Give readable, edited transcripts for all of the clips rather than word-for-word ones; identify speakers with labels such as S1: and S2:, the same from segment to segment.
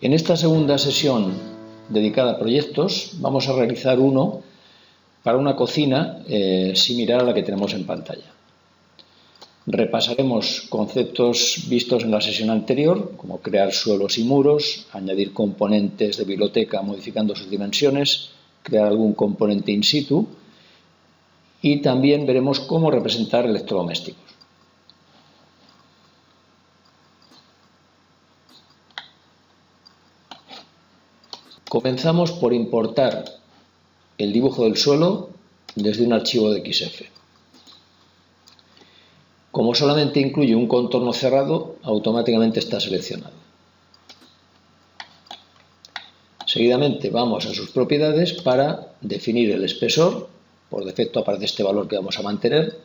S1: En esta segunda sesión dedicada a proyectos vamos a realizar uno para una cocina similar a la que tenemos en pantalla. Repasaremos conceptos vistos en la sesión anterior, como crear suelos y muros, añadir componentes de biblioteca modificando sus dimensiones, crear algún componente in situ y también veremos cómo representar electrodomésticos. Comenzamos por importar el dibujo del suelo desde un archivo de XF. Como solamente incluye un contorno cerrado, automáticamente está seleccionado. Seguidamente vamos a sus propiedades para definir el espesor. Por defecto aparece este valor que vamos a mantener.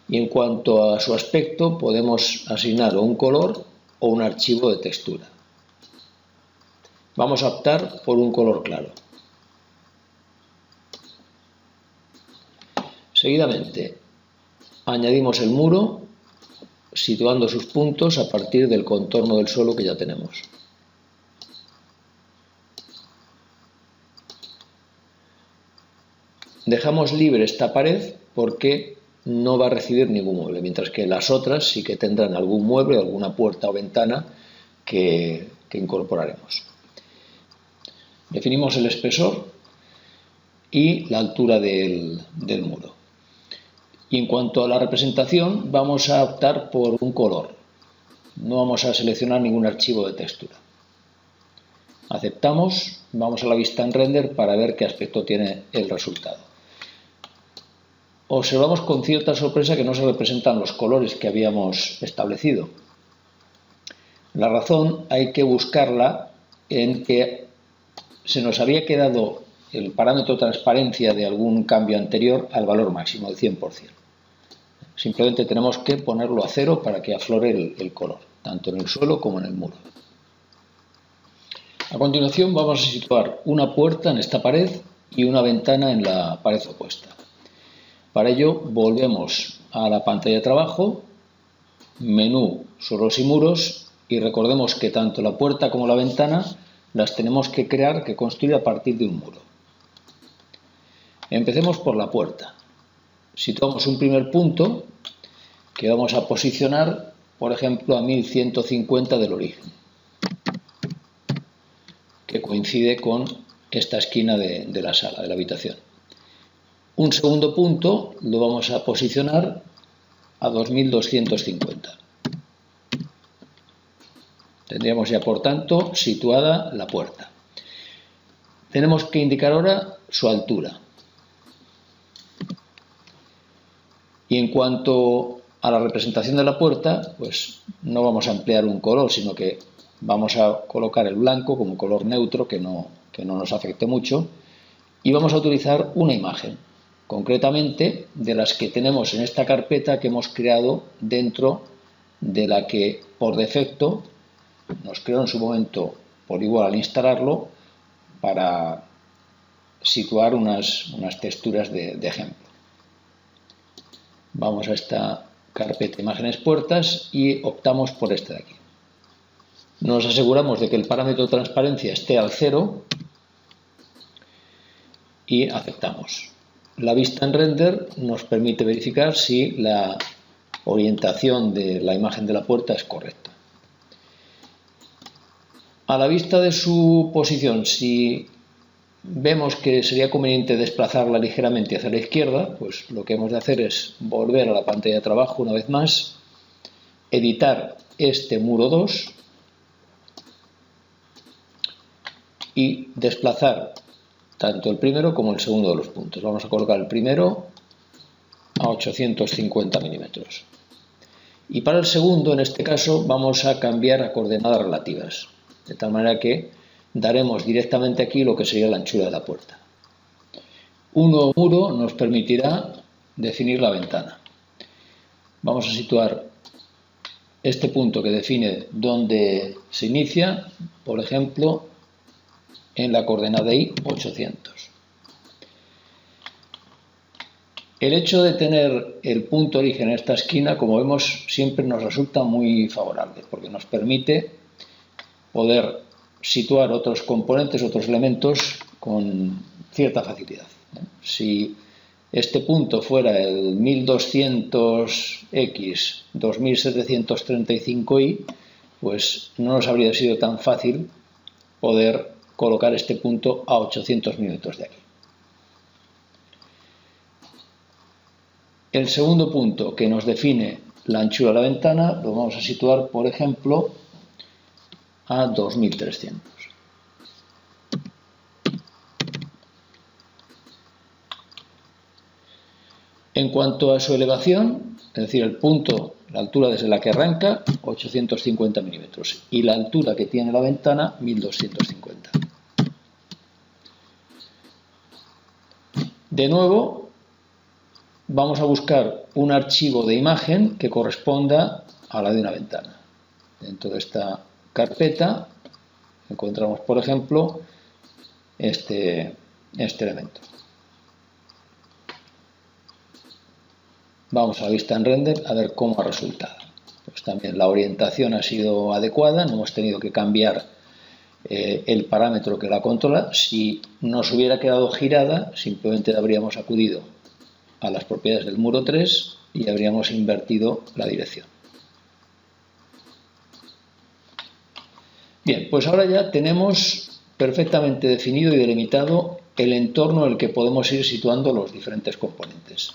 S1: Y en cuanto a su aspecto, podemos asignar o un color o un archivo de textura. Vamos a optar por un color claro. Seguidamente, añadimos el muro situando sus puntos a partir del contorno del suelo que ya tenemos. Dejamos libre esta pared porque no va a recibir ningún mueble, mientras que las otras sí que tendrán algún mueble, alguna puerta o ventana que incorporaremos. Definimos el espesor y la altura del muro. Y en cuanto a la representación, vamos a optar por un color. No vamos a seleccionar ningún archivo de textura. Aceptamos, vamos a la vista en render para ver qué aspecto tiene el resultado. Observamos con cierta sorpresa que no se representan los colores que habíamos establecido. La razón hay que buscarla en que se nos había quedado el parámetro de transparencia de algún cambio anterior al valor máximo del 100%. Simplemente tenemos que ponerlo a 0 para que aflore el color, tanto en el suelo como en el muro. A continuación vamos a situar una puerta en esta pared y una ventana en la pared opuesta. Para ello volvemos a la pantalla de trabajo, menú, suelos y muros, y recordemos que tanto la puerta como la ventana las tenemos que construir a partir de un muro. Empecemos por la puerta. Situamos un primer punto que vamos a posicionar, por ejemplo, a 1150 del origen, que coincide con esta esquina de la sala, de la habitación. Un segundo punto lo vamos a posicionar a 2250. Tendríamos ya, por tanto, situada la puerta. Tenemos que indicar ahora su altura. Y en cuanto a la representación de la puerta, pues no vamos a emplear un color, sino que vamos a colocar el blanco como color neutro, que no nos afecte mucho, y vamos a utilizar una imagen, concretamente de las que tenemos en esta carpeta que hemos creado dentro de la que por defecto nos creó en su momento por igual al instalarlo para situar unas texturas de ejemplo. Vamos a esta carpeta imágenes puertas y optamos por este de aquí. Nos aseguramos de que el parámetro de transparencia esté al 0 y aceptamos. La vista en render nos permite verificar si la orientación de la imagen de la puerta es correcta. A la vista de su posición, si vemos que sería conveniente desplazarla ligeramente hacia la izquierda, pues lo que hemos de hacer es volver a la pantalla de trabajo una vez más, editar este muro 2 y desplazar tanto el primero como el segundo de los puntos. Vamos a colocar el primero a 850 milímetros. Y para el segundo, en este caso, vamos a cambiar a coordenadas relativas, de tal manera que daremos directamente aquí lo que sería la anchura de la puerta. Un nuevo muro nos permitirá definir la ventana. Vamos a situar este punto que define dónde se inicia, por ejemplo, en la coordenada Y 800. El hecho de tener el punto origen en esta esquina, como vemos, siempre nos resulta muy favorable, porque nos permite poder situar otros componentes, otros elementos con cierta facilidad. Si este punto fuera el 1200x 2735y, pues no nos habría sido tan fácil poder colocar este punto a 800 milímetros de aquí. El segundo punto que nos define la anchura de la ventana lo vamos a situar, por ejemplo, a 2300. En cuanto a su elevación, es decir, el punto, la altura desde la que arranca, 850 milímetros, y la altura que tiene la ventana, 1250. De nuevo, vamos a buscar un archivo de imagen que corresponda a la de una ventana. Dentro de esta carpeta encontramos, por ejemplo, este elemento. Vamos a la vista en render a ver cómo ha resultado. Pues también la orientación ha sido adecuada, no hemos tenido que cambiar el parámetro que la controla. Si nos hubiera quedado girada, simplemente habríamos acudido a las propiedades del muro 3 y habríamos invertido la dirección. Bien, pues ahora ya tenemos perfectamente definido y delimitado el entorno en el que podemos ir situando los diferentes componentes.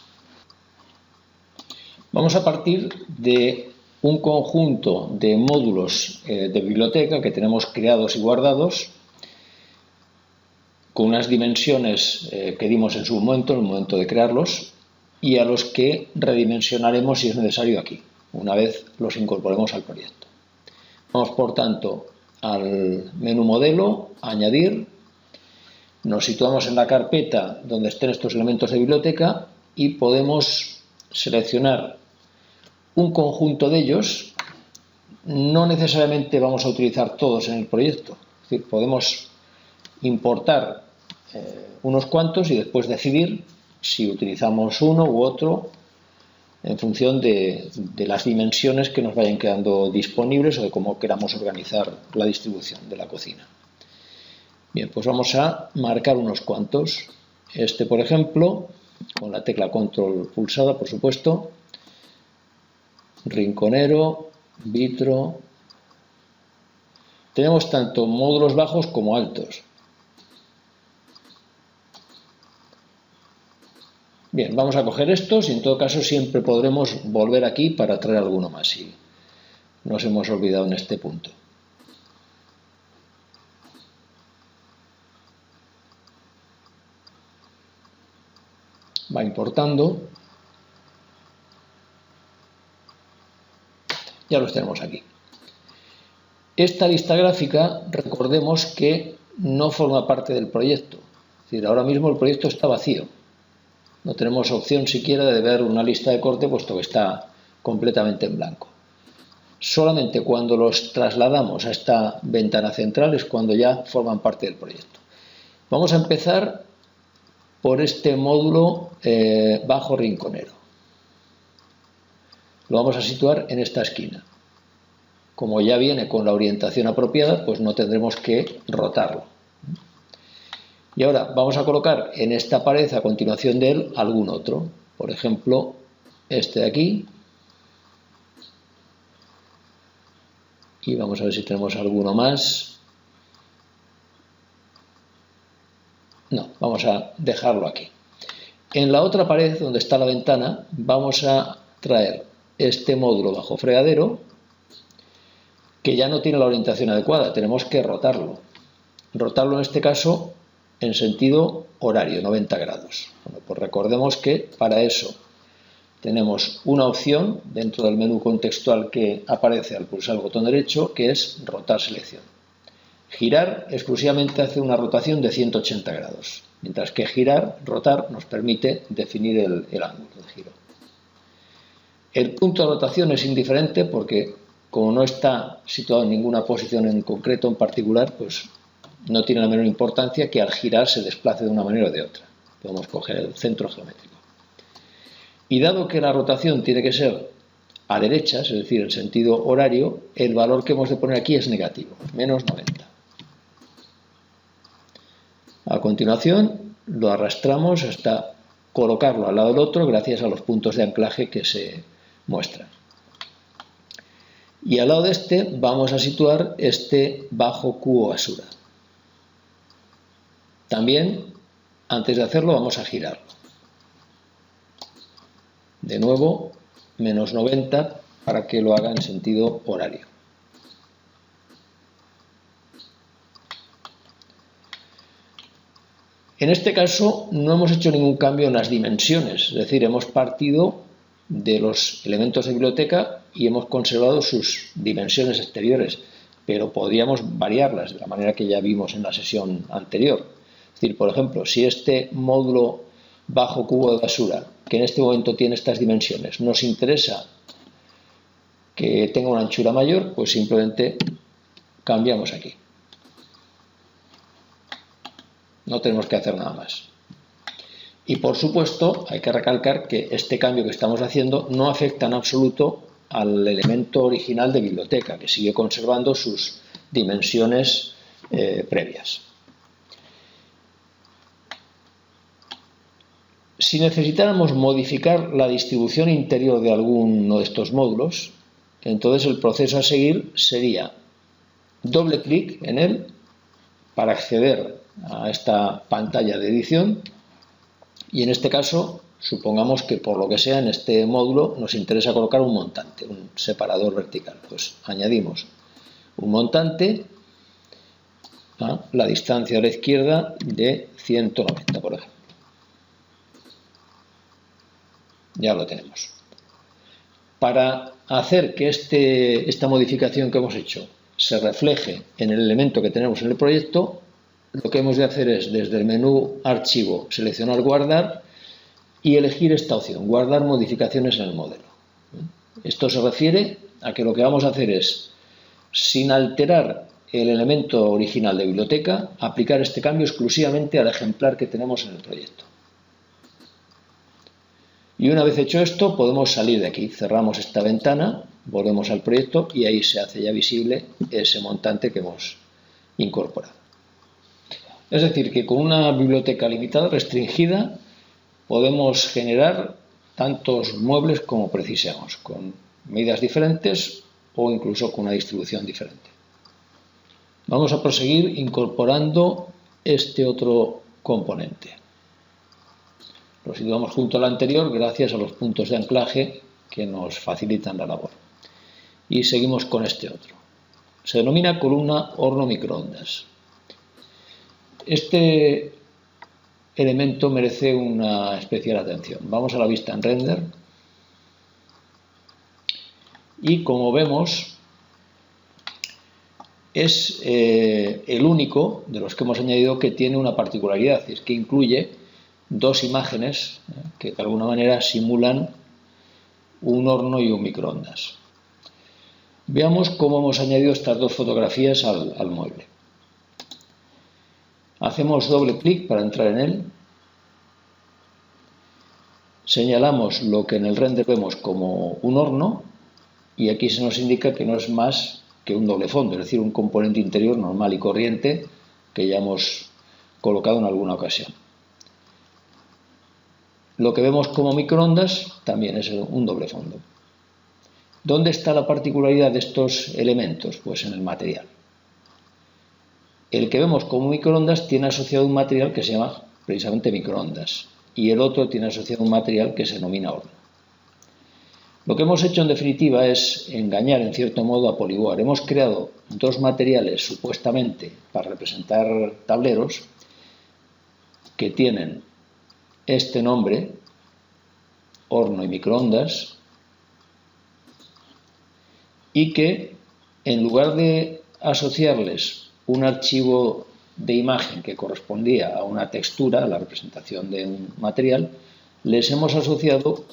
S1: Vamos a partir de un conjunto de módulos de biblioteca que tenemos creados y guardados con unas dimensiones que dimos en su momento, en el momento de crearlos, y a los que redimensionaremos si es necesario aquí, una vez los incorporemos al proyecto. Vamos, por tanto, al menú modelo, añadir, nos situamos en la carpeta donde estén estos elementos de biblioteca y podemos seleccionar un conjunto de ellos. No necesariamente vamos a utilizar todos en el proyecto, es decir, podemos importar unos cuantos y después decidir si utilizamos uno u otro en función de las dimensiones que nos vayan quedando disponibles o de cómo queramos organizar la distribución de la cocina. Bien, pues vamos a marcar unos cuantos. Este, por ejemplo, con la tecla control pulsada, por supuesto, rinconero, vitro. Tenemos tanto módulos bajos como altos. Bien, vamos a coger estos y en todo caso siempre podremos volver aquí para traer alguno más si nos hemos olvidado en este punto. Va importando. Ya los tenemos aquí. Esta lista gráfica, recordemos que no forma parte del proyecto. Es decir, ahora mismo el proyecto está vacío. No tenemos opción siquiera de ver una lista de corte, puesto que está completamente en blanco. Solamente cuando los trasladamos a esta ventana central es cuando ya forman parte del proyecto. Vamos a empezar por este módulo bajo rinconero. Lo vamos a situar en esta esquina. Como ya viene con la orientación apropiada, pues no tendremos que rotarlo. Y ahora vamos a colocar en esta pared, a continuación de él, algún otro. Por ejemplo, este de aquí. Y vamos a ver si tenemos alguno más. No, vamos a dejarlo aquí. En la otra pared, donde está la ventana, vamos a traer este módulo bajo fregadero, que ya no tiene la orientación adecuada, tenemos que rotarlo. Rotarlo en este caso en sentido horario, 90 grados. Bueno, pues recordemos que para eso tenemos una opción dentro del menú contextual que aparece al pulsar el botón derecho, que es rotar selección. Girar exclusivamente hace una rotación de 180 grados, mientras que rotar nos permite definir el ángulo de giro. El punto de rotación es indiferente porque, como no está situado en ninguna posición en concreto, en particular, pues no tiene la menor importancia que al girar se desplace de una manera o de otra. Podemos coger el centro geométrico. Y dado que la rotación tiene que ser a derechas, es decir, en sentido horario, el valor que hemos de poner aquí es negativo, menos 90. A continuación lo arrastramos hasta colocarlo al lado del otro gracias a los puntos de anclaje que se muestran. Y al lado de este vamos a situar este bajo cubo basura. También, antes de hacerlo, vamos a girarlo. De nuevo, menos 90 para que lo haga en sentido horario. En este caso no hemos hecho ningún cambio en las dimensiones, es decir, hemos partido de los elementos de biblioteca y hemos conservado sus dimensiones exteriores, pero podríamos variarlas de la manera que ya vimos en la sesión anterior. Es decir, por ejemplo, si este módulo bajo cubo de basura, que en este momento tiene estas dimensiones, nos interesa que tenga una anchura mayor, pues simplemente cambiamos aquí. No tenemos que hacer nada más. Y por supuesto, hay que recalcar que este cambio que estamos haciendo no afecta en absoluto al elemento original de biblioteca, que sigue conservando sus dimensiones previas. Si necesitáramos modificar la distribución interior de alguno de estos módulos, entonces el proceso a seguir sería doble clic en él para acceder a esta pantalla de edición, y en este caso supongamos que por lo que sea en este módulo nos interesa colocar un montante, un separador vertical. Pues añadimos un montante a la distancia a la izquierda de 190, por ejemplo. Ya lo tenemos. Para hacer que esta modificación que hemos hecho se refleje en el elemento que tenemos en el proyecto, lo que hemos de hacer es, desde el menú Archivo, seleccionar Guardar y elegir esta opción, Guardar modificaciones en el modelo. Esto se refiere a que lo que vamos a hacer es, sin alterar el elemento original de biblioteca, aplicar este cambio exclusivamente al ejemplar que tenemos en el proyecto. Y una vez hecho esto, podemos salir de aquí. Cerramos esta ventana, volvemos al proyecto y ahí se hace ya visible ese montante que hemos incorporado. Es decir, que con una biblioteca limitada, restringida, podemos generar tantos muebles como precisemos, con medidas diferentes o incluso con una distribución diferente. Vamos a proseguir incorporando este otro componente. Lo situamos junto al anterior gracias a los puntos de anclaje que nos facilitan la labor. Y seguimos con este otro. Se denomina columna horno microondas. Este elemento merece una especial atención. Vamos a la vista en render y como vemos es el único de los que hemos añadido que tiene una particularidad, es que incluye dos imágenes que de alguna manera simulan un horno y un microondas. Veamos cómo hemos añadido estas dos fotografías al mueble. Hacemos doble clic para entrar en él. Señalamos lo que en el render vemos como un horno y aquí se nos indica que no es más que un doble fondo, es decir, un componente interior normal y corriente que ya hemos colocado en alguna ocasión. Lo que vemos como microondas también es un doble fondo. ¿Dónde está la particularidad de estos elementos? Pues en el material. El que vemos como microondas tiene asociado un material que se llama precisamente microondas y el otro tiene asociado un material que se denomina horno. Lo que hemos hecho en definitiva es engañar en cierto modo a Polyboard. Hemos creado dos materiales supuestamente para representar tableros que tienen este nombre, horno y microondas, y que en lugar de asociarles un archivo de imagen que correspondía a una textura, a la representación de un material, les hemos asociado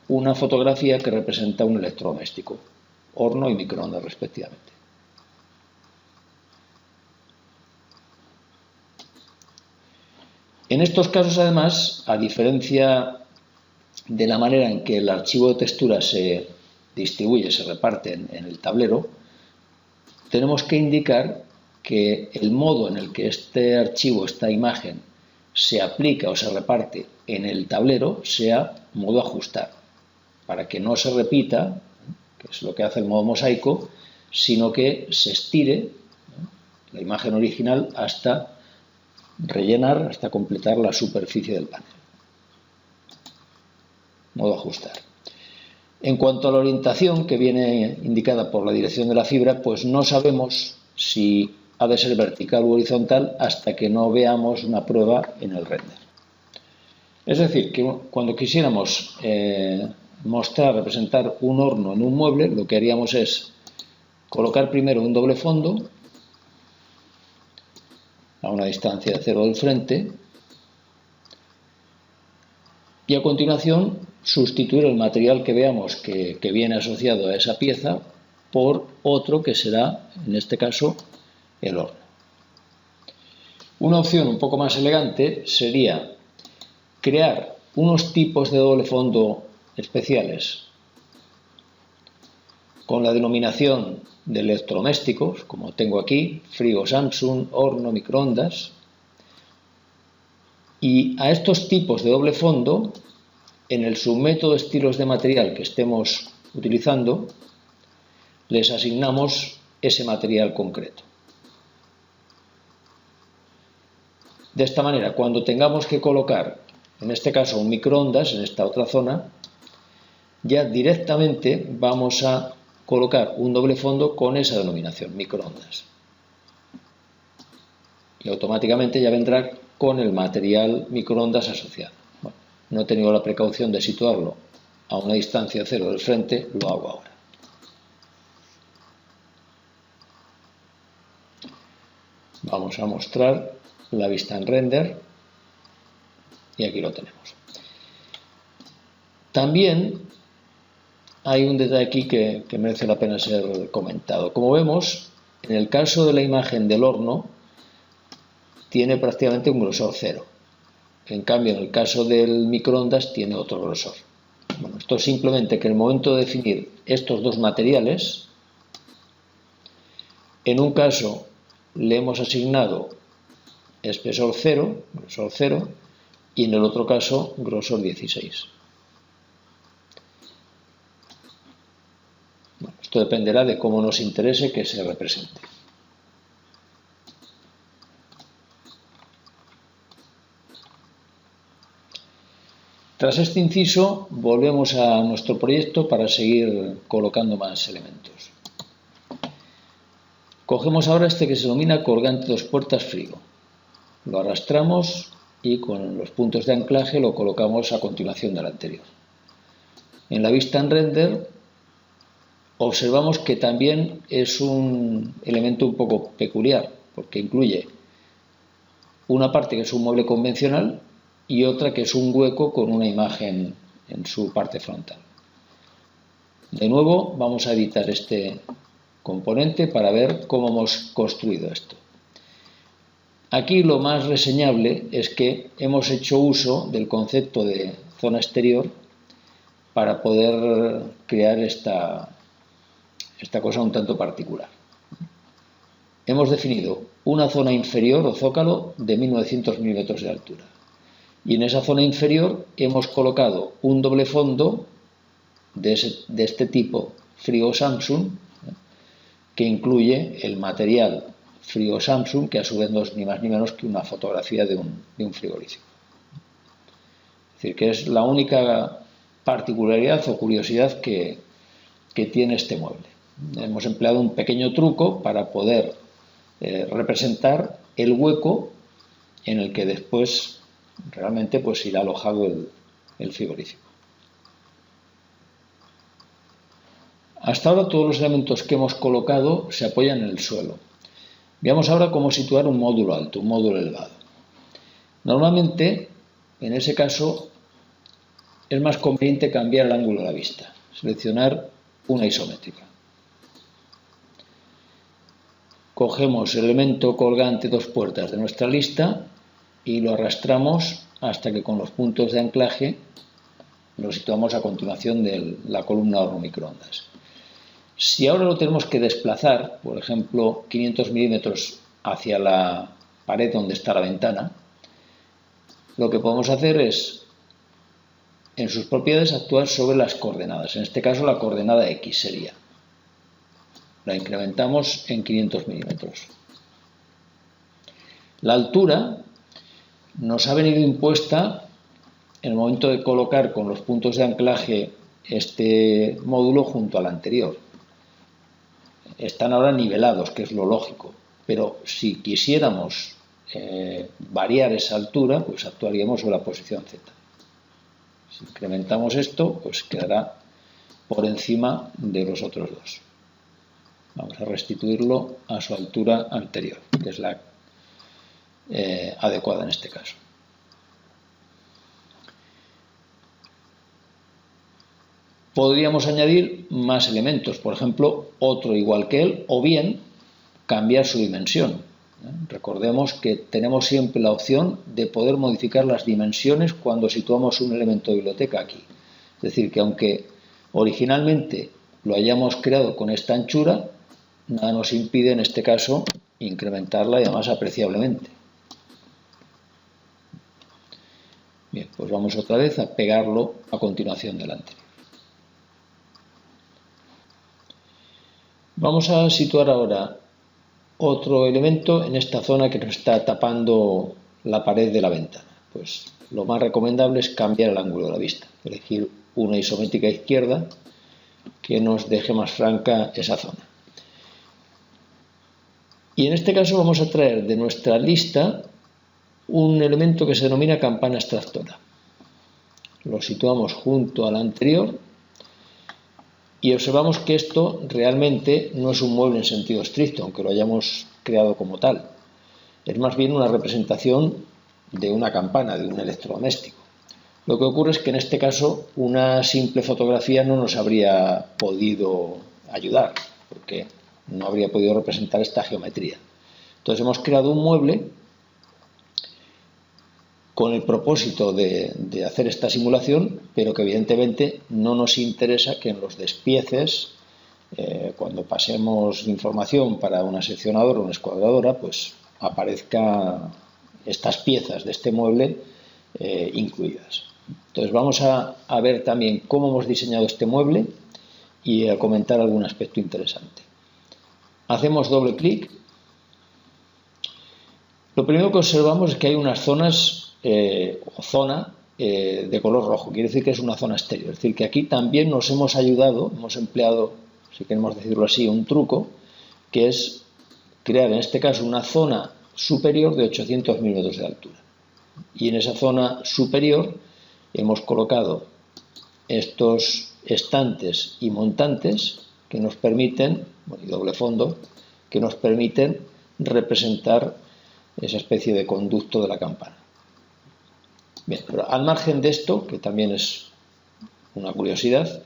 S1: una fotografía que representa un electrodoméstico, horno y microondas respectivamente. En estos casos, además, a diferencia de la manera en que el archivo de textura se distribuye, se reparte en el tablero, tenemos que indicar que el modo en el que este archivo, esta imagen, se aplica o se reparte en el tablero sea modo ajustar, para que no se repita, que es lo que hace el modo mosaico, sino que se estire la imagen original hasta rellenar, hasta completar la superficie del panel. Modo ajustar. En cuanto a la orientación que viene indicada por la dirección de la fibra, pues no sabemos si ha de ser vertical u horizontal hasta que no veamos una prueba en el render. Es decir, que cuando quisiéramos representar un horno en un mueble, lo que haríamos es colocar primero un doble fondo a una distancia de 0 del frente y a continuación sustituir el material que veamos que viene asociado a esa pieza por otro que será, en este caso, el horno. Una opción un poco más elegante sería crear unos tipos de doble fondo especiales con la denominación de electrodomésticos, como tengo aquí, frigo Samsung, horno, microondas, y a estos tipos de doble fondo, en el submétodo estilos de material que estemos utilizando, les asignamos ese material concreto. De esta manera, cuando tengamos que colocar, en este caso un microondas, en esta otra zona, ya directamente vamos a colocar un doble fondo con esa denominación, microondas. Y automáticamente ya vendrá con el material microondas asociado. Bueno, no he tenido la precaución de situarlo a una distancia 0 del frente, lo hago ahora. Vamos a mostrar la vista en render y aquí lo tenemos. También hay un detalle aquí que merece la pena ser comentado. Como vemos, en el caso de la imagen del horno tiene prácticamente un grosor 0. En cambio, en el caso del microondas tiene otro grosor. Bueno, esto es simplemente que en el momento de definir estos dos materiales, en un caso le hemos asignado espesor 0, grosor 0, y en el otro caso grosor 16. Bueno, esto dependerá de cómo nos interese que se represente. Tras este inciso, volvemos a nuestro proyecto para seguir colocando más elementos. Cogemos ahora este que se denomina colgante 2 puertas frigo. Lo arrastramos y con los puntos de anclaje lo colocamos a continuación del anterior. En la vista en render observamos que también es un elemento un poco peculiar, porque incluye una parte que es un mueble convencional y otra que es un hueco con una imagen en su parte frontal. De nuevo vamos a editar este componente para ver cómo hemos construido esto. Aquí lo más reseñable es que hemos hecho uso del concepto de zona exterior para poder crear esta cosa un tanto particular. Hemos definido una zona inferior o zócalo de 1900 milímetros de altura. Y en esa zona inferior hemos colocado un doble fondo de este tipo frigo Samsung, que incluye el material frigo Samsung, que a su vez no es ni más ni menos que una fotografía de un frigorífico. Es decir, que es la única particularidad o curiosidad que tiene este mueble. Hemos empleado un pequeño truco para poder representar el hueco en el que después realmente pues irá alojado el frigorífico. Hasta ahora todos los elementos que hemos colocado se apoyan en el suelo. Veamos ahora cómo situar un módulo alto, un módulo elevado. Normalmente, en ese caso, es más conveniente cambiar el ángulo de la vista, seleccionar una isométrica. Cogemos el elemento colgante 2 puertas de nuestra lista y lo arrastramos hasta que con los puntos de anclaje lo situamos a continuación de la columna horno microondas. Si ahora lo tenemos que desplazar, por ejemplo, 500 milímetros hacia la pared donde está la ventana, lo que podemos hacer es, en sus propiedades, actuar sobre las coordenadas. En este caso, la coordenada X sería. La incrementamos en 500 milímetros. La altura nos ha venido impuesta en el momento de colocar con los puntos de anclaje este módulo junto al anterior. Están ahora nivelados, que es lo lógico, pero si quisiéramos variar esa altura, pues actuaríamos sobre la posición Z. Si incrementamos esto, pues quedará por encima de los otros dos. Vamos a restituirlo a su altura anterior, que es la adecuada en este caso. Podríamos añadir más elementos, por ejemplo, otro igual que él, o bien cambiar su dimensión. Recordemos que tenemos siempre la opción de poder modificar las dimensiones cuando situamos un elemento de biblioteca aquí. Es decir, que aunque originalmente lo hayamos creado con esta anchura, nada nos impide en este caso incrementarla y además apreciablemente. Bien, pues vamos otra vez a pegarlo a continuación del anterior. Vamos a situar ahora otro elemento en esta zona que nos está tapando la pared de la ventana. Pues lo más recomendable es cambiar el ángulo de la vista, elegir una isométrica izquierda que nos deje más franca esa zona. Y en este caso vamos a traer de nuestra lista un elemento que se denomina campana extractora. Lo situamos junto al anterior y observamos que esto realmente no es un mueble en sentido estricto, aunque lo hayamos creado como tal. Es más bien una representación de una campana, de un electrodoméstico. Lo que ocurre es que en este caso una simple fotografía no nos habría podido ayudar, porque no habría podido representar esta geometría. Entonces hemos creado un mueble con el propósito de hacer esta simulación, pero que evidentemente no nos interesa que en los despieces, cuando pasemos información para una seccionadora o una escuadradora, pues aparezcan estas piezas de este mueble incluidas. Entonces vamos a ver también cómo hemos diseñado este mueble y a comentar algún aspecto interesante. Hacemos doble clic. Lo primero que observamos es que hay unas zonas zona de color rojo, quiere decir que es una zona exterior, es decir que aquí también nos hemos ayudado, hemos empleado, si queremos decirlo así, un truco, que es crear en este caso una zona superior de 800 milímetros de altura, y en esa zona superior hemos colocado estos estantes y montantes que nos permiten, y doble fondo, que nos permiten representar esa especie de conducto de la campana. Bien, pero al margen de esto, que también es una curiosidad,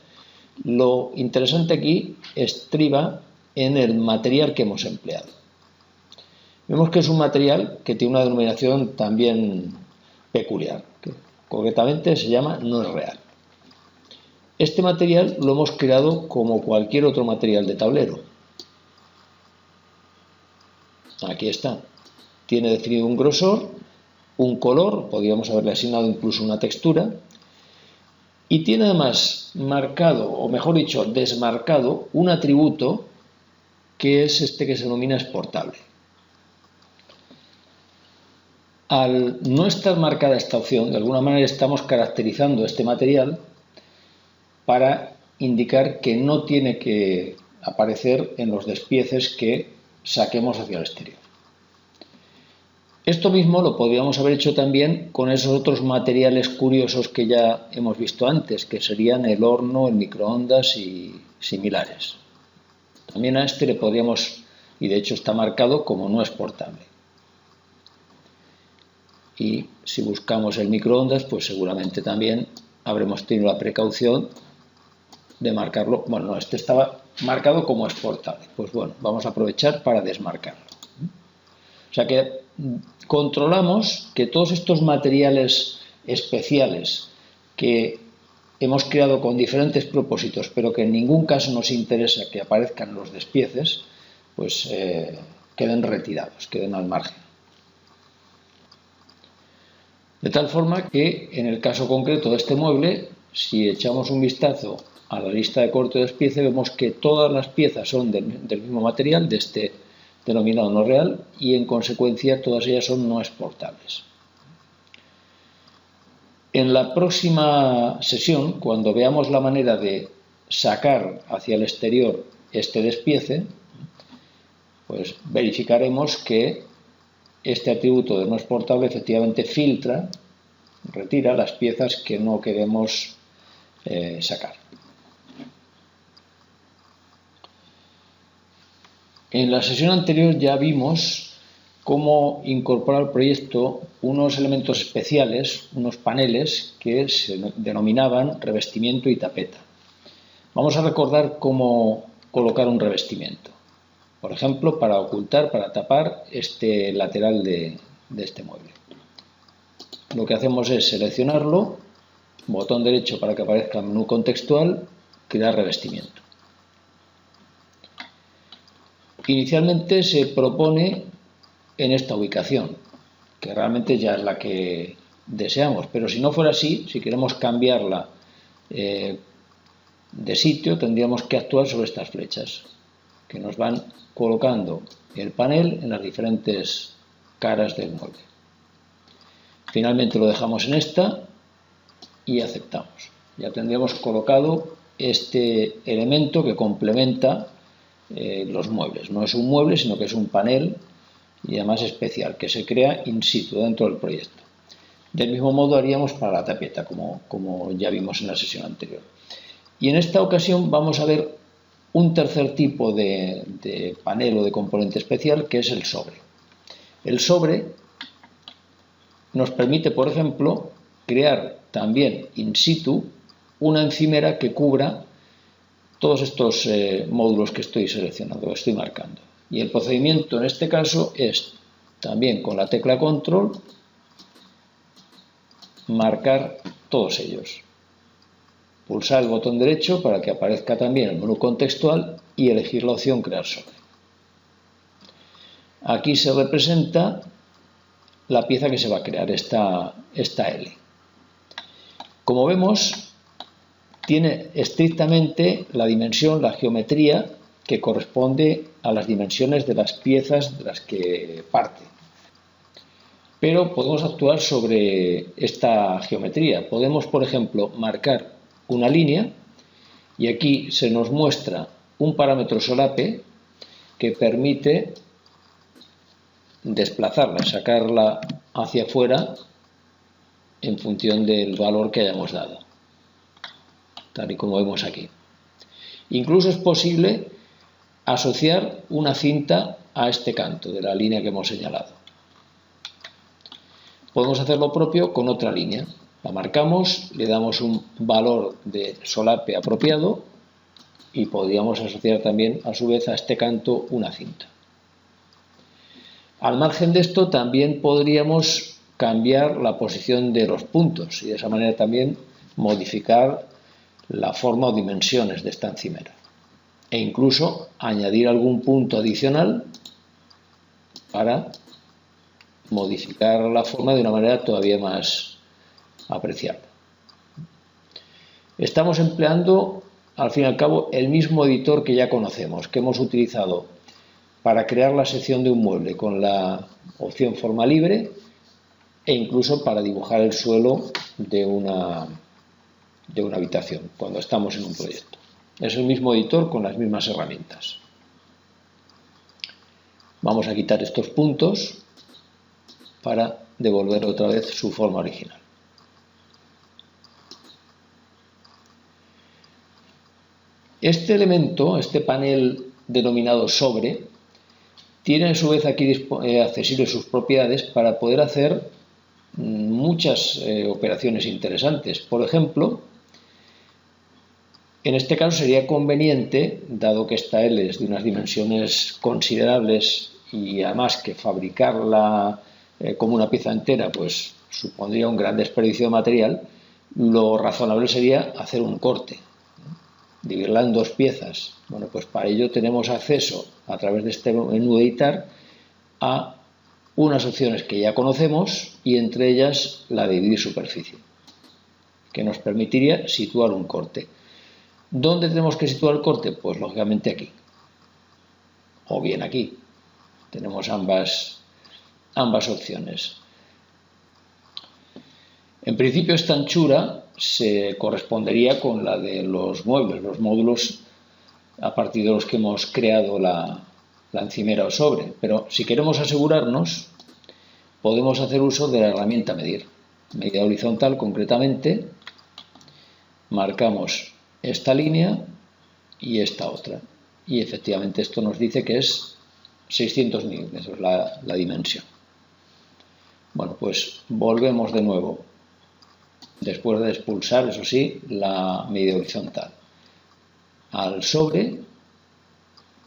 S1: lo interesante aquí estriba en el material que hemos empleado. Vemos que es un material que tiene una denominación también peculiar, que concretamente se llama no es real. Este material lo hemos creado como cualquier otro material de tablero. Aquí está. Tiene definido un grosor, un color, podríamos haberle asignado incluso una textura, y tiene además marcado, o mejor dicho, desmarcado un atributo que es este que se denomina exportable. Al no estar marcada esta opción, de alguna manera estamos caracterizando este material para indicar que no tiene que aparecer en los despieces que saquemos hacia el exterior. Esto mismo lo podríamos haber hecho también con esos otros materiales curiosos que ya hemos visto antes, que serían el horno, el microondas y similares. También a este le podríamos, y de hecho está marcado como no exportable. Y si buscamos el microondas, pues seguramente también habremos tenido la precaución de marcarlo. Bueno, no, este estaba marcado como exportable. Pues bueno, vamos a aprovechar para desmarcarlo. O sea que controlamos que todos estos materiales especiales que hemos creado con diferentes propósitos, pero que en ningún caso nos interesa que aparezcan los despieces, pues queden retirados, queden al margen. De tal forma que en el caso concreto de este mueble, si echamos un vistazo a la lista de corte o despiece, vemos que todas las piezas son del mismo material, de este denominado no real, y en consecuencia todas ellas son no exportables. En la próxima sesión, cuando veamos la manera de sacar hacia el exterior este despiece, pues verificaremos que este atributo de no exportable efectivamente filtra, retira las piezas que no queremos sacar. En la sesión anterior ya vimos cómo incorporar al proyecto unos elementos especiales, unos paneles que se denominaban revestimiento y tapeta. Vamos a recordar cómo colocar un revestimiento. Por ejemplo, para ocultar, para tapar este lateral de este mueble. Lo que hacemos es seleccionarlo, botón derecho para que aparezca el menú contextual, crear revestimiento. Inicialmente se propone en esta ubicación, que realmente ya es la que deseamos, pero si no fuera así, si queremos cambiarla de sitio, tendríamos que actuar sobre estas flechas, que nos van colocando el panel en las diferentes caras del mueble. Finalmente lo dejamos en esta y aceptamos. Ya tendríamos colocado este elemento que complementa los muebles. No es un mueble, sino que es un panel y además especial, que se crea in situ dentro del proyecto. Del mismo modo haríamos para la tapeta, como ya vimos en la sesión anterior. Y en esta ocasión vamos a ver un tercer tipo de panel o de componente especial, que es el sobre. El sobre nos permite, por ejemplo, crear también in situ una encimera que cubra todos estos módulos que estoy seleccionando, estoy marcando. Y el procedimiento en este caso es también con la tecla control marcar todos ellos. Pulsar el botón derecho para que aparezca también el menú contextual y elegir la opción crear sobre. Aquí se representa la pieza que se va a crear, esta L. Como vemos, tiene estrictamente la dimensión, la geometría que corresponde a las dimensiones de las piezas de las que parte. Pero podemos actuar sobre esta geometría. Podemos, por ejemplo, marcar una línea y aquí se nos muestra un parámetro solape que permite desplazarla, sacarla hacia afuera en función del valor que hayamos dado, tal y como vemos aquí. Incluso es posible asociar una cinta a este canto de la línea que hemos señalado. Podemos hacer lo propio con otra línea. La marcamos, le damos un valor de solape apropiado y podríamos asociar también a su vez a este canto una cinta. Al margen de esto también podríamos cambiar la posición de los puntos y de esa manera también modificar la forma o dimensiones de esta encimera e incluso añadir algún punto adicional para modificar la forma de una manera todavía más apreciable. Estamos empleando al fin y al cabo el mismo editor que ya conocemos, que hemos utilizado para crear la sección de un mueble con la opción forma libre e incluso para dibujar el suelo de una habitación cuando estamos en un proyecto. Es el mismo editor con las mismas herramientas. Vamos a quitar estos puntos para devolver otra vez su forma original. Este elemento, este panel denominado sobre, tiene a su vez aquí accesibles sus propiedades para poder hacer muchas operaciones interesantes. Por ejemplo, en este caso sería conveniente, dado que esta L es de unas dimensiones considerables y además que fabricarla como una pieza entera pues supondría un gran desperdicio de material, lo razonable sería hacer un corte, dividirla en dos piezas. Bueno, pues para ello tenemos acceso a través de este menú de editar a unas opciones que ya conocemos y entre ellas la de dividir superficie, que nos permitiría situar un corte. ¿Dónde tenemos que situar el corte? Pues lógicamente aquí, o bien aquí. Tenemos ambas opciones. En principio esta anchura se correspondería con la de los muebles, los módulos a partir de los que hemos creado la encimera o sobre, pero si queremos asegurarnos podemos hacer uso de la herramienta medir. Medida horizontal concretamente, marcamos esta línea y esta otra y efectivamente esto nos dice que es 600 milímetros la dimensión. Bueno, pues volvemos de nuevo, después de expulsar, eso sí, la medida horizontal. Al sobre,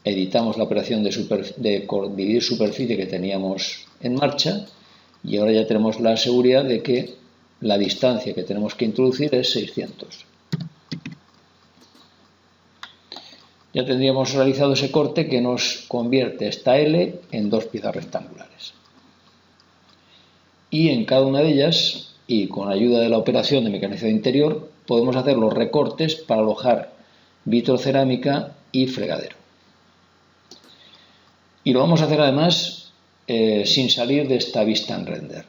S1: editamos la operación de dividir superficie que teníamos en marcha y ahora ya tenemos la seguridad de que la distancia que tenemos que introducir es 600. Ya tendríamos realizado ese corte que nos convierte esta L en dos piezas rectangulares. Y en cada una de ellas, y con ayuda de la operación de mecanizado interior, podemos hacer los recortes para alojar vitrocerámica y fregadero. Y lo vamos a hacer además sin salir de esta vista en render.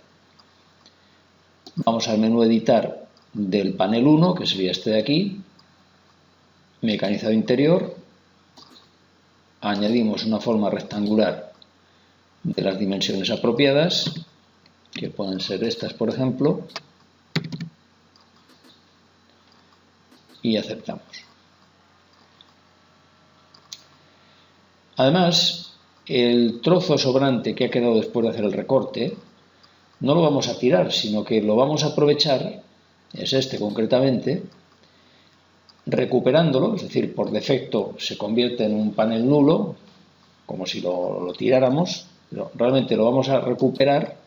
S1: Vamos al menú editar del panel 1, que sería este de aquí, mecanizado interior, añadimos una forma rectangular de las dimensiones apropiadas, que pueden ser estas por ejemplo, y aceptamos. Además, el trozo sobrante que ha quedado después de hacer el recorte no lo vamos a tirar, sino que lo vamos a aprovechar, es este concretamente, recuperándolo, es decir, por defecto se convierte en un panel nulo, como si lo tiráramos, pero realmente lo vamos a recuperar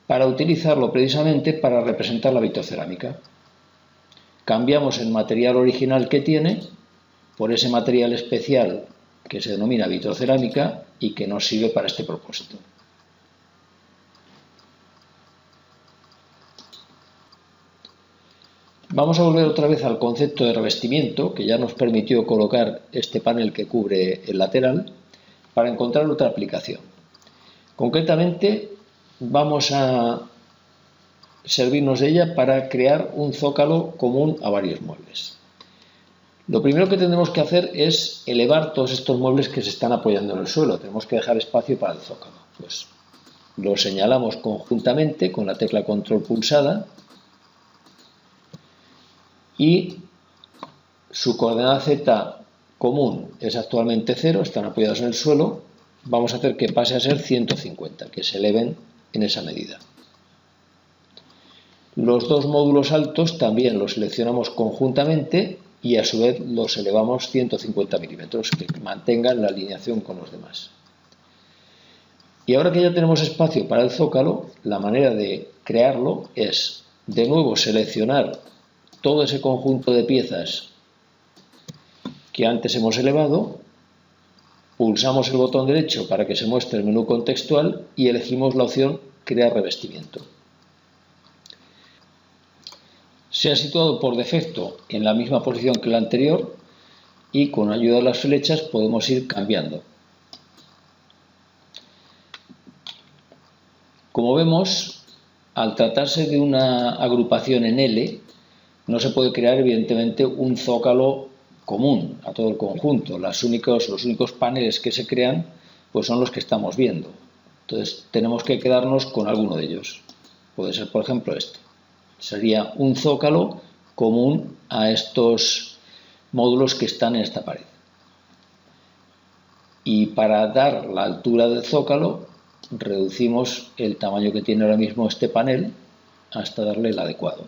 S1: para utilizarlo precisamente para representar la vitrocerámica. Cambiamos el material original que tiene por ese material especial que se denomina vitrocerámica y que nos sirve para este propósito. Vamos a volver otra vez al concepto de revestimiento, que ya nos permitió colocar este panel que cubre el lateral, para encontrar otra aplicación. Concretamente, vamos a servirnos de ella para crear un zócalo común a varios muebles. Lo primero que tendremos que hacer es elevar todos estos muebles que se están apoyando en el suelo. Tenemos que dejar espacio para el zócalo. Pues lo señalamos conjuntamente con la tecla control pulsada y su coordenada z común es actualmente 0, están apoyados en el suelo. Vamos a hacer que pase a ser 150, que se eleven en esa medida. Los dos módulos altos también los seleccionamos conjuntamente y a su vez los elevamos 150 milímetros, que mantengan la alineación con los demás. Y ahora que ya tenemos espacio para el zócalo, la manera de crearlo es de nuevo seleccionar todo ese conjunto de piezas que antes hemos elevado, pulsamos el botón derecho para que se muestre el menú contextual y elegimos la opción Crear revestimiento. Se ha situado por defecto en la misma posición que la anterior y con ayuda de las flechas podemos ir cambiando. Como vemos, al tratarse de una agrupación en L, no se puede crear evidentemente un zócalo común a todo el conjunto. Los únicos paneles que se crean pues son los que estamos viendo. Entonces tenemos que quedarnos con alguno de ellos. Puede ser, por ejemplo, este. Sería un zócalo común a estos módulos que están en esta pared. Y para dar la altura del zócalo, reducimos el tamaño que tiene ahora mismo este panel hasta darle el adecuado.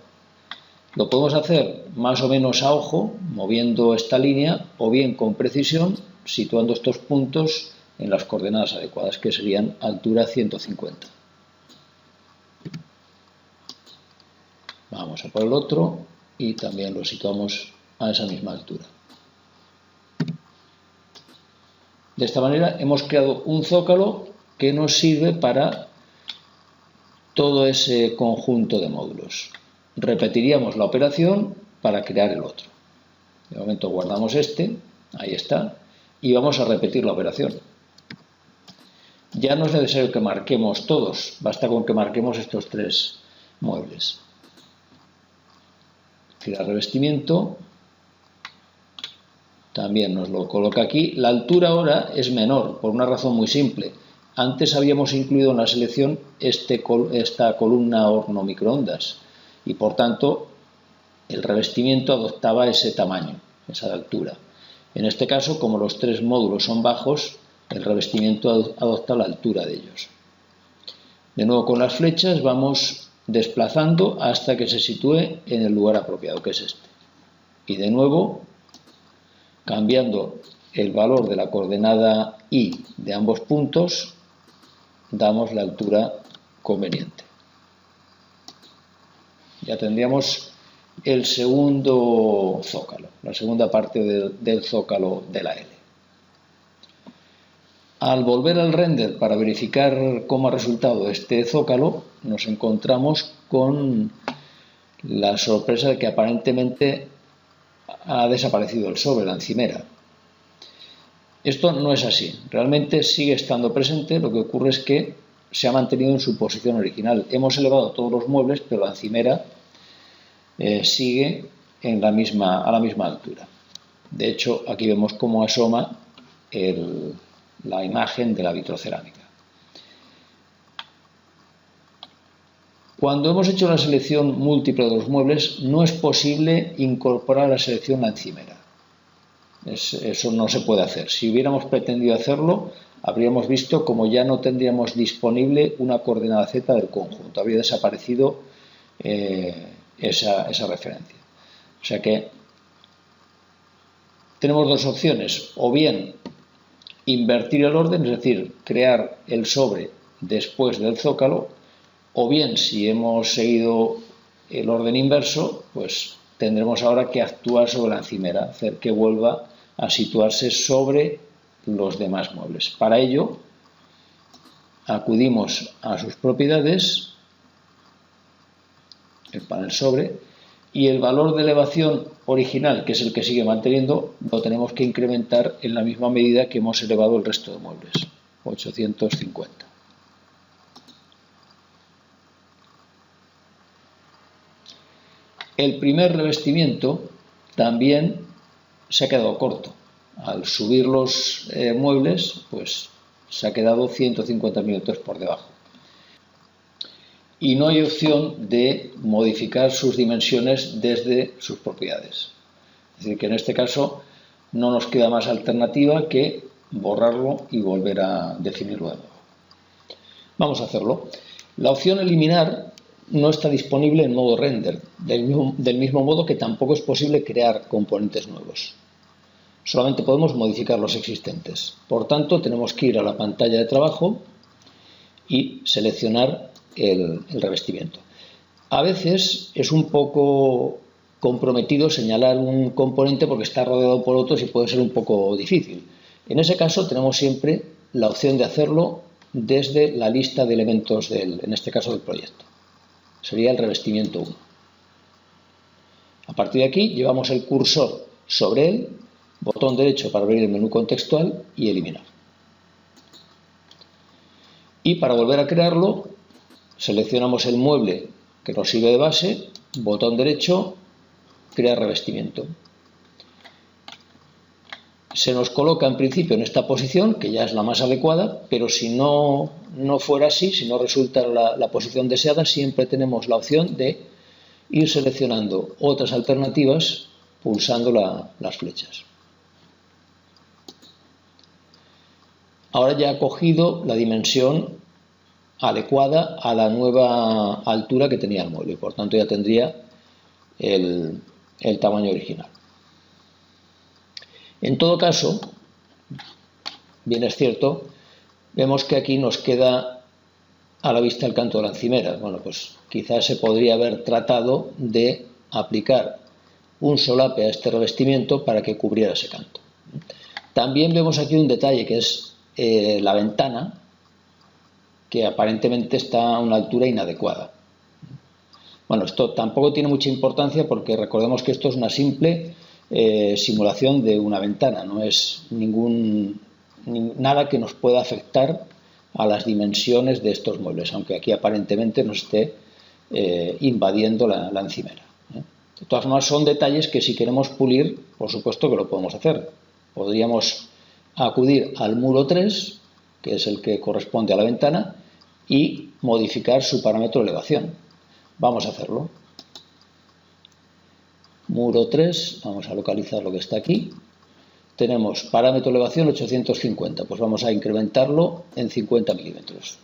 S1: Lo podemos hacer más o menos a ojo, moviendo esta línea, o bien con precisión, situando estos puntos en las coordenadas adecuadas, que serían altura 150. Vamos a por el otro y también lo situamos a esa misma altura. De esta manera hemos creado un zócalo que nos sirve para todo ese conjunto de módulos. Repetiríamos la operación para crear el otro. De momento guardamos este, ahí está, y vamos a repetir la operación. Ya no es necesario que marquemos todos, basta con que marquemos estos tres muebles. Crear revestimiento, también nos lo coloca aquí. La altura ahora es menor, por una razón muy simple. Antes habíamos incluido en la selección esta columna horno microondas y por tanto el revestimiento adoptaba ese tamaño, esa altura. En este caso, como los tres módulos son bajos, el revestimiento adopta la altura de ellos. De nuevo con las flechas vamos desplazando hasta que se sitúe en el lugar apropiado, que es este. Y de nuevo, cambiando el valor de la coordenada Y de ambos puntos, damos la altura conveniente. Ya tendríamos el segundo zócalo, la segunda parte del zócalo de la L. Al volver al render para verificar cómo ha resultado este zócalo, nos encontramos con la sorpresa de que aparentemente ha desaparecido el sobre, la encimera. Esto no es así, realmente sigue estando presente, lo que ocurre es que se ha mantenido en su posición original. Hemos elevado todos los muebles, pero la encimera sigue a la misma altura. De hecho, aquí vemos cómo asoma la imagen de la vitrocerámica. Cuando hemos hecho la selección múltiple de los muebles, no es posible incorporar a la selección la encimera. Eso no se puede hacer. Si hubiéramos pretendido hacerlo, habríamos visto como ya no tendríamos disponible una coordenada Z del conjunto. Habría desaparecido esa referencia. O sea que tenemos dos opciones. O bien invertir el orden, es decir, crear el sobre después del zócalo, o bien si hemos seguido el orden inverso, pues tendremos ahora que actuar sobre la encimera, hacer que vuelva a situarse sobre los demás muebles. Para ello, acudimos a sus propiedades, el panel sobre, y el valor de elevación original, que es el que sigue manteniendo, lo tenemos que incrementar en la misma medida que hemos elevado el resto de muebles, 850. El primer revestimiento también se ha quedado corto. Al subir los muebles, pues se ha quedado 150 milímetros por debajo. Y no hay opción de modificar sus dimensiones desde sus propiedades. Es decir, que en este caso no nos queda más alternativa que borrarlo y volver a definirlo de nuevo. Vamos a hacerlo. La opción eliminar no está disponible en modo render, del mismo modo que tampoco es posible crear componentes nuevos. Solamente podemos modificar los existentes. Por tanto, tenemos que ir a la pantalla de trabajo y seleccionar el revestimiento. A veces es un poco comprometido señalar un componente porque está rodeado por otros y puede ser un poco difícil. En ese caso tenemos siempre la opción de hacerlo desde la lista de elementos en este caso del proyecto. Sería el revestimiento 1. A partir de aquí llevamos el cursor sobre él, botón derecho para abrir el menú contextual y eliminar. Y para volver a crearlo, seleccionamos el mueble que nos sirve de base, botón derecho, crear revestimiento. Se nos coloca en principio en esta posición, que ya es la más adecuada, pero si no fuera así, si no resulta la posición deseada, siempre tenemos la opción de ir seleccionando otras alternativas pulsando las flechas. Ahora ya ha cogido la dimensión adecuada a la nueva altura que tenía el mueble, por tanto ya tendría el tamaño original. En todo caso, bien es cierto, vemos que aquí nos queda a la vista el canto de la encimera. Bueno, pues quizás se podría haber tratado de aplicar un solape a este revestimiento para que cubriera ese canto. También vemos aquí un detalle que es la ventana, que aparentemente está a una altura inadecuada. Bueno, esto tampoco tiene mucha importancia porque recordemos que esto es una simple simulación de una ventana, no es nada que nos pueda afectar a las dimensiones de estos muebles, aunque aquí aparentemente nos esté invadiendo la encimera. De todas formas, son detalles que si queremos pulir, por supuesto que lo podemos hacer. Podríamos acudir al muro 3, que es el que corresponde a la ventana, y modificar su parámetro de elevación. Vamos a hacerlo. Muro 3, vamos a localizar lo que está aquí. Tenemos parámetro de elevación 850, pues vamos a incrementarlo en 50 milímetros.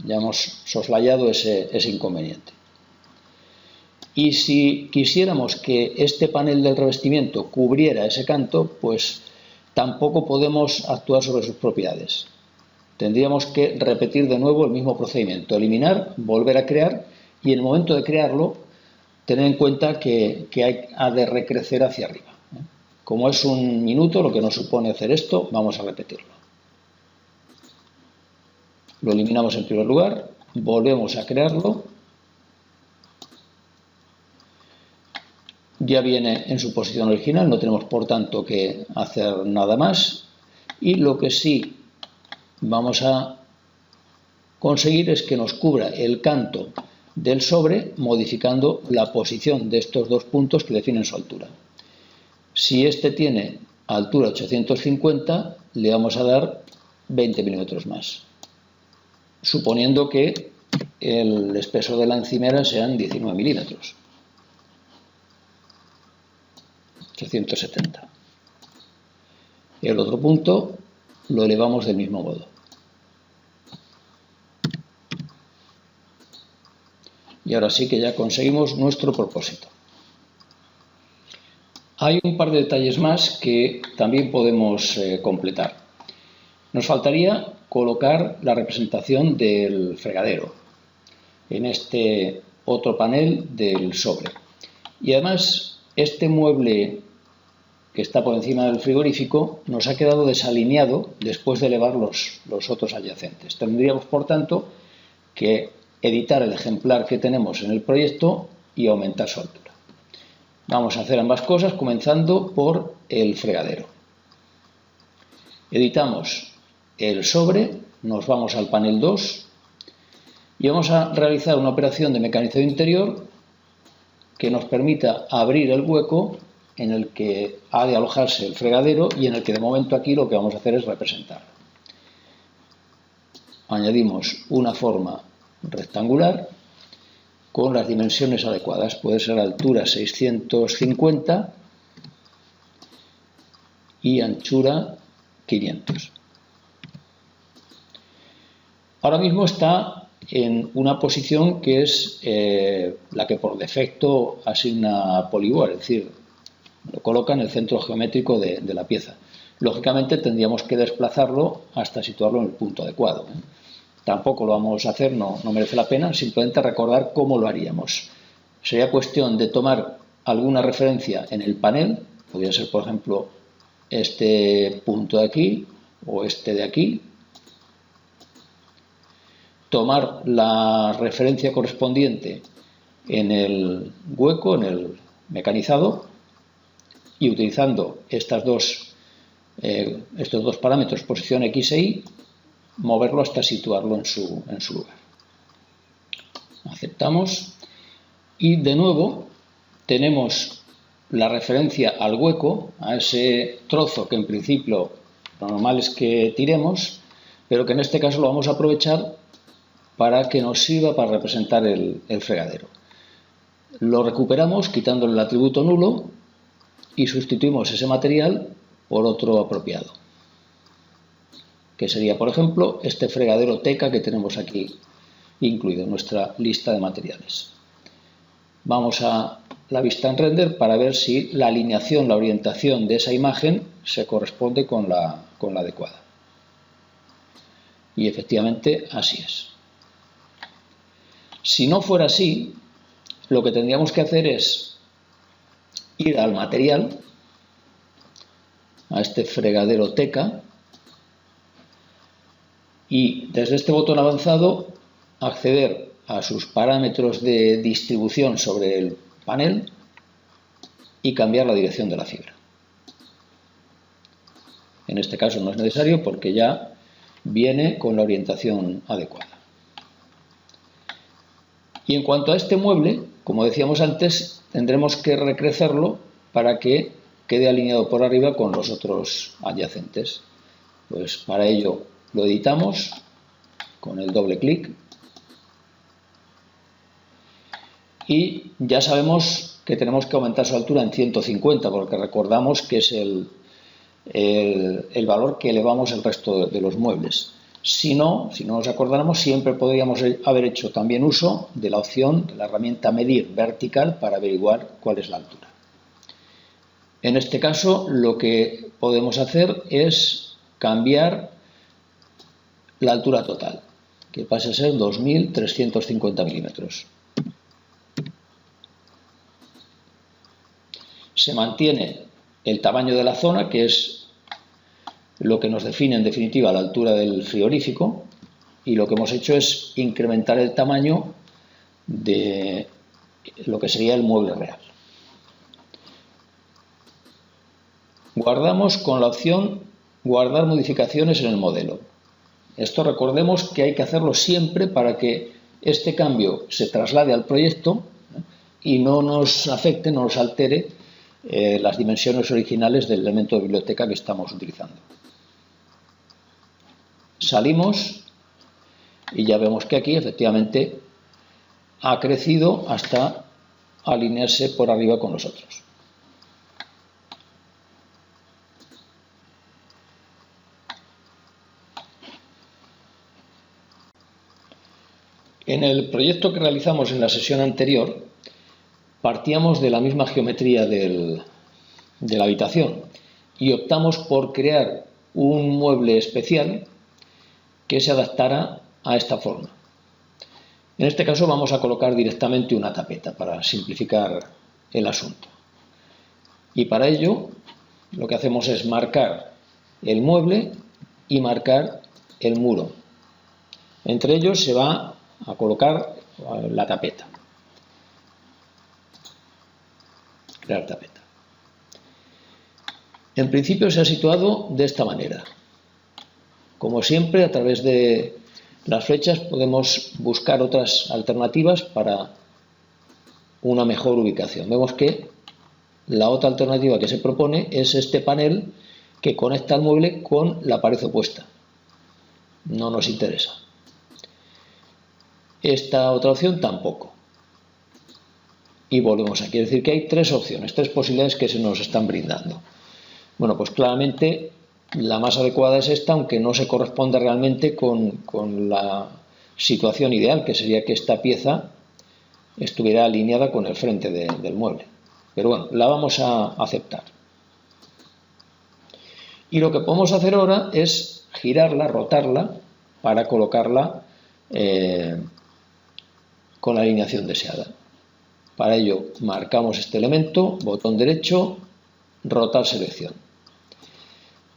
S1: Ya hemos soslayado ese inconveniente. Y si quisiéramos que este panel del revestimiento cubriera ese canto, pues tampoco podemos actuar sobre sus propiedades. Tendríamos que repetir de nuevo el mismo procedimiento, eliminar, volver a crear, y en el momento de crearlo, tener en cuenta que ha de recrecer hacia arriba. Como es un minuto lo que nos supone hacer esto, vamos a repetirlo. Lo eliminamos en primer lugar, volvemos a crearlo. Ya viene en su posición original, no tenemos por tanto que hacer nada más. Y lo que sí vamos a conseguir es que nos cubra el canto del sobre, modificando la posición de estos dos puntos que definen su altura. Si este tiene altura 850, le vamos a dar 20 milímetros más, suponiendo que el espesor de la encimera sean 19 milímetros. 870. El otro punto lo elevamos del mismo modo. Y ahora sí que ya conseguimos nuestro propósito. Hay un par de detalles más que también podemos completar. Nos faltaría colocar la representación del fregadero en este otro panel del sobre. Y además, este mueble que está por encima del frigorífico nos ha quedado desalineado después de elevar los otros adyacentes. Tendríamos, por tanto, que editar el ejemplar que tenemos en el proyecto y aumentar su altura. Vamos a hacer ambas cosas, comenzando por el fregadero. Editamos el sobre, nos vamos al panel 2 y vamos a realizar una operación de mecanizado interior que nos permita abrir el hueco en el que ha de alojarse el fregadero y en el que de momento aquí lo que vamos a hacer es representarlo. Añadimos una forma rectangular con las dimensiones adecuadas. Puede ser altura 650 y anchura 500. Ahora mismo está en una posición que es la que por defecto asigna Polyboard, es decir, lo coloca en el centro geométrico de la pieza. Lógicamente tendríamos que desplazarlo hasta situarlo en el punto adecuado. Tampoco lo vamos a hacer, no merece la pena, simplemente recordar cómo lo haríamos. Sería cuestión de tomar alguna referencia en el panel, podría ser por ejemplo este punto de aquí o este de aquí, tomar la referencia correspondiente en el hueco, en el mecanizado, y utilizando estos dos parámetros, posición X e Y, moverlo hasta situarlo en su lugar. Aceptamos y de nuevo tenemos la referencia al hueco, a ese trozo que en principio lo normal es que tiremos, pero que en este caso lo vamos a aprovechar para que nos sirva para representar el fregadero. Lo recuperamos quitándole el atributo nulo y sustituimos ese material por otro apropiado, que sería, por ejemplo, este fregadero teca que tenemos aquí incluido en nuestra lista de materiales. Vamos a la vista en render para ver si la alineación, la orientación de esa imagen se corresponde con la adecuada. Y efectivamente así es. Si no fuera así, lo que tendríamos que hacer es ir al material a este fregadero teca y desde este botón avanzado acceder a sus parámetros de distribución sobre el panel y cambiar la dirección de la fibra. En este caso no es necesario porque ya viene con la orientación adecuada. Y en cuanto a este mueble, como decíamos antes, tendremos que recrecerlo para que quede alineado por arriba con los otros adyacentes. Pues para ello lo editamos con el doble clic y ya sabemos que tenemos que aumentar su altura en 150 porque recordamos que es el valor que elevamos el resto de los muebles. Si no nos acordáramos, siempre podríamos haber hecho también uso de la opción de la herramienta medir vertical para averiguar cuál es la altura. En este caso lo que podemos hacer es cambiar la altura total, que pase a ser 2350 milímetros. Se mantiene el tamaño de la zona, que es lo que nos define en definitiva la altura del frigorífico, y lo que hemos hecho es incrementar el tamaño de lo que sería el mueble real. Guardamos con la opción guardar modificaciones en el modelo. Esto recordemos que hay que hacerlo siempre para que este cambio se traslade al proyecto y no nos afecte, no nos altere las dimensiones originales del elemento de biblioteca que estamos utilizando. Salimos y ya vemos que aquí efectivamente ha crecido hasta alinearse por arriba con los otros. En el proyecto que realizamos en la sesión anterior partíamos de la misma geometría de la habitación y optamos por crear un mueble especial que se adaptara a esta forma. En este caso vamos a colocar directamente una tapeta para simplificar el asunto. Y para ello lo que hacemos es marcar el mueble y marcar el muro. Entre ellos se va a colocar la tapeta. Crear tapeta. En principio se ha situado de esta manera. Como siempre, a través de las flechas podemos buscar otras alternativas para una mejor ubicación. Vemos que la otra alternativa que se propone es este panel que conecta el mueble con la pared opuesta. No nos interesa. Esta otra opción tampoco. Y volvemos aquí. Es decir, que hay tres opciones, tres posibilidades que se nos están brindando. Bueno, pues claramente la más adecuada es esta, aunque no se corresponde realmente con la situación ideal, que sería que esta pieza estuviera alineada con el frente del mueble. Pero bueno, la vamos a aceptar. Y lo que podemos hacer ahora es girarla, rotarla, para colocarla con la alineación deseada. Para ello marcamos este elemento, botón derecho, rotar selección.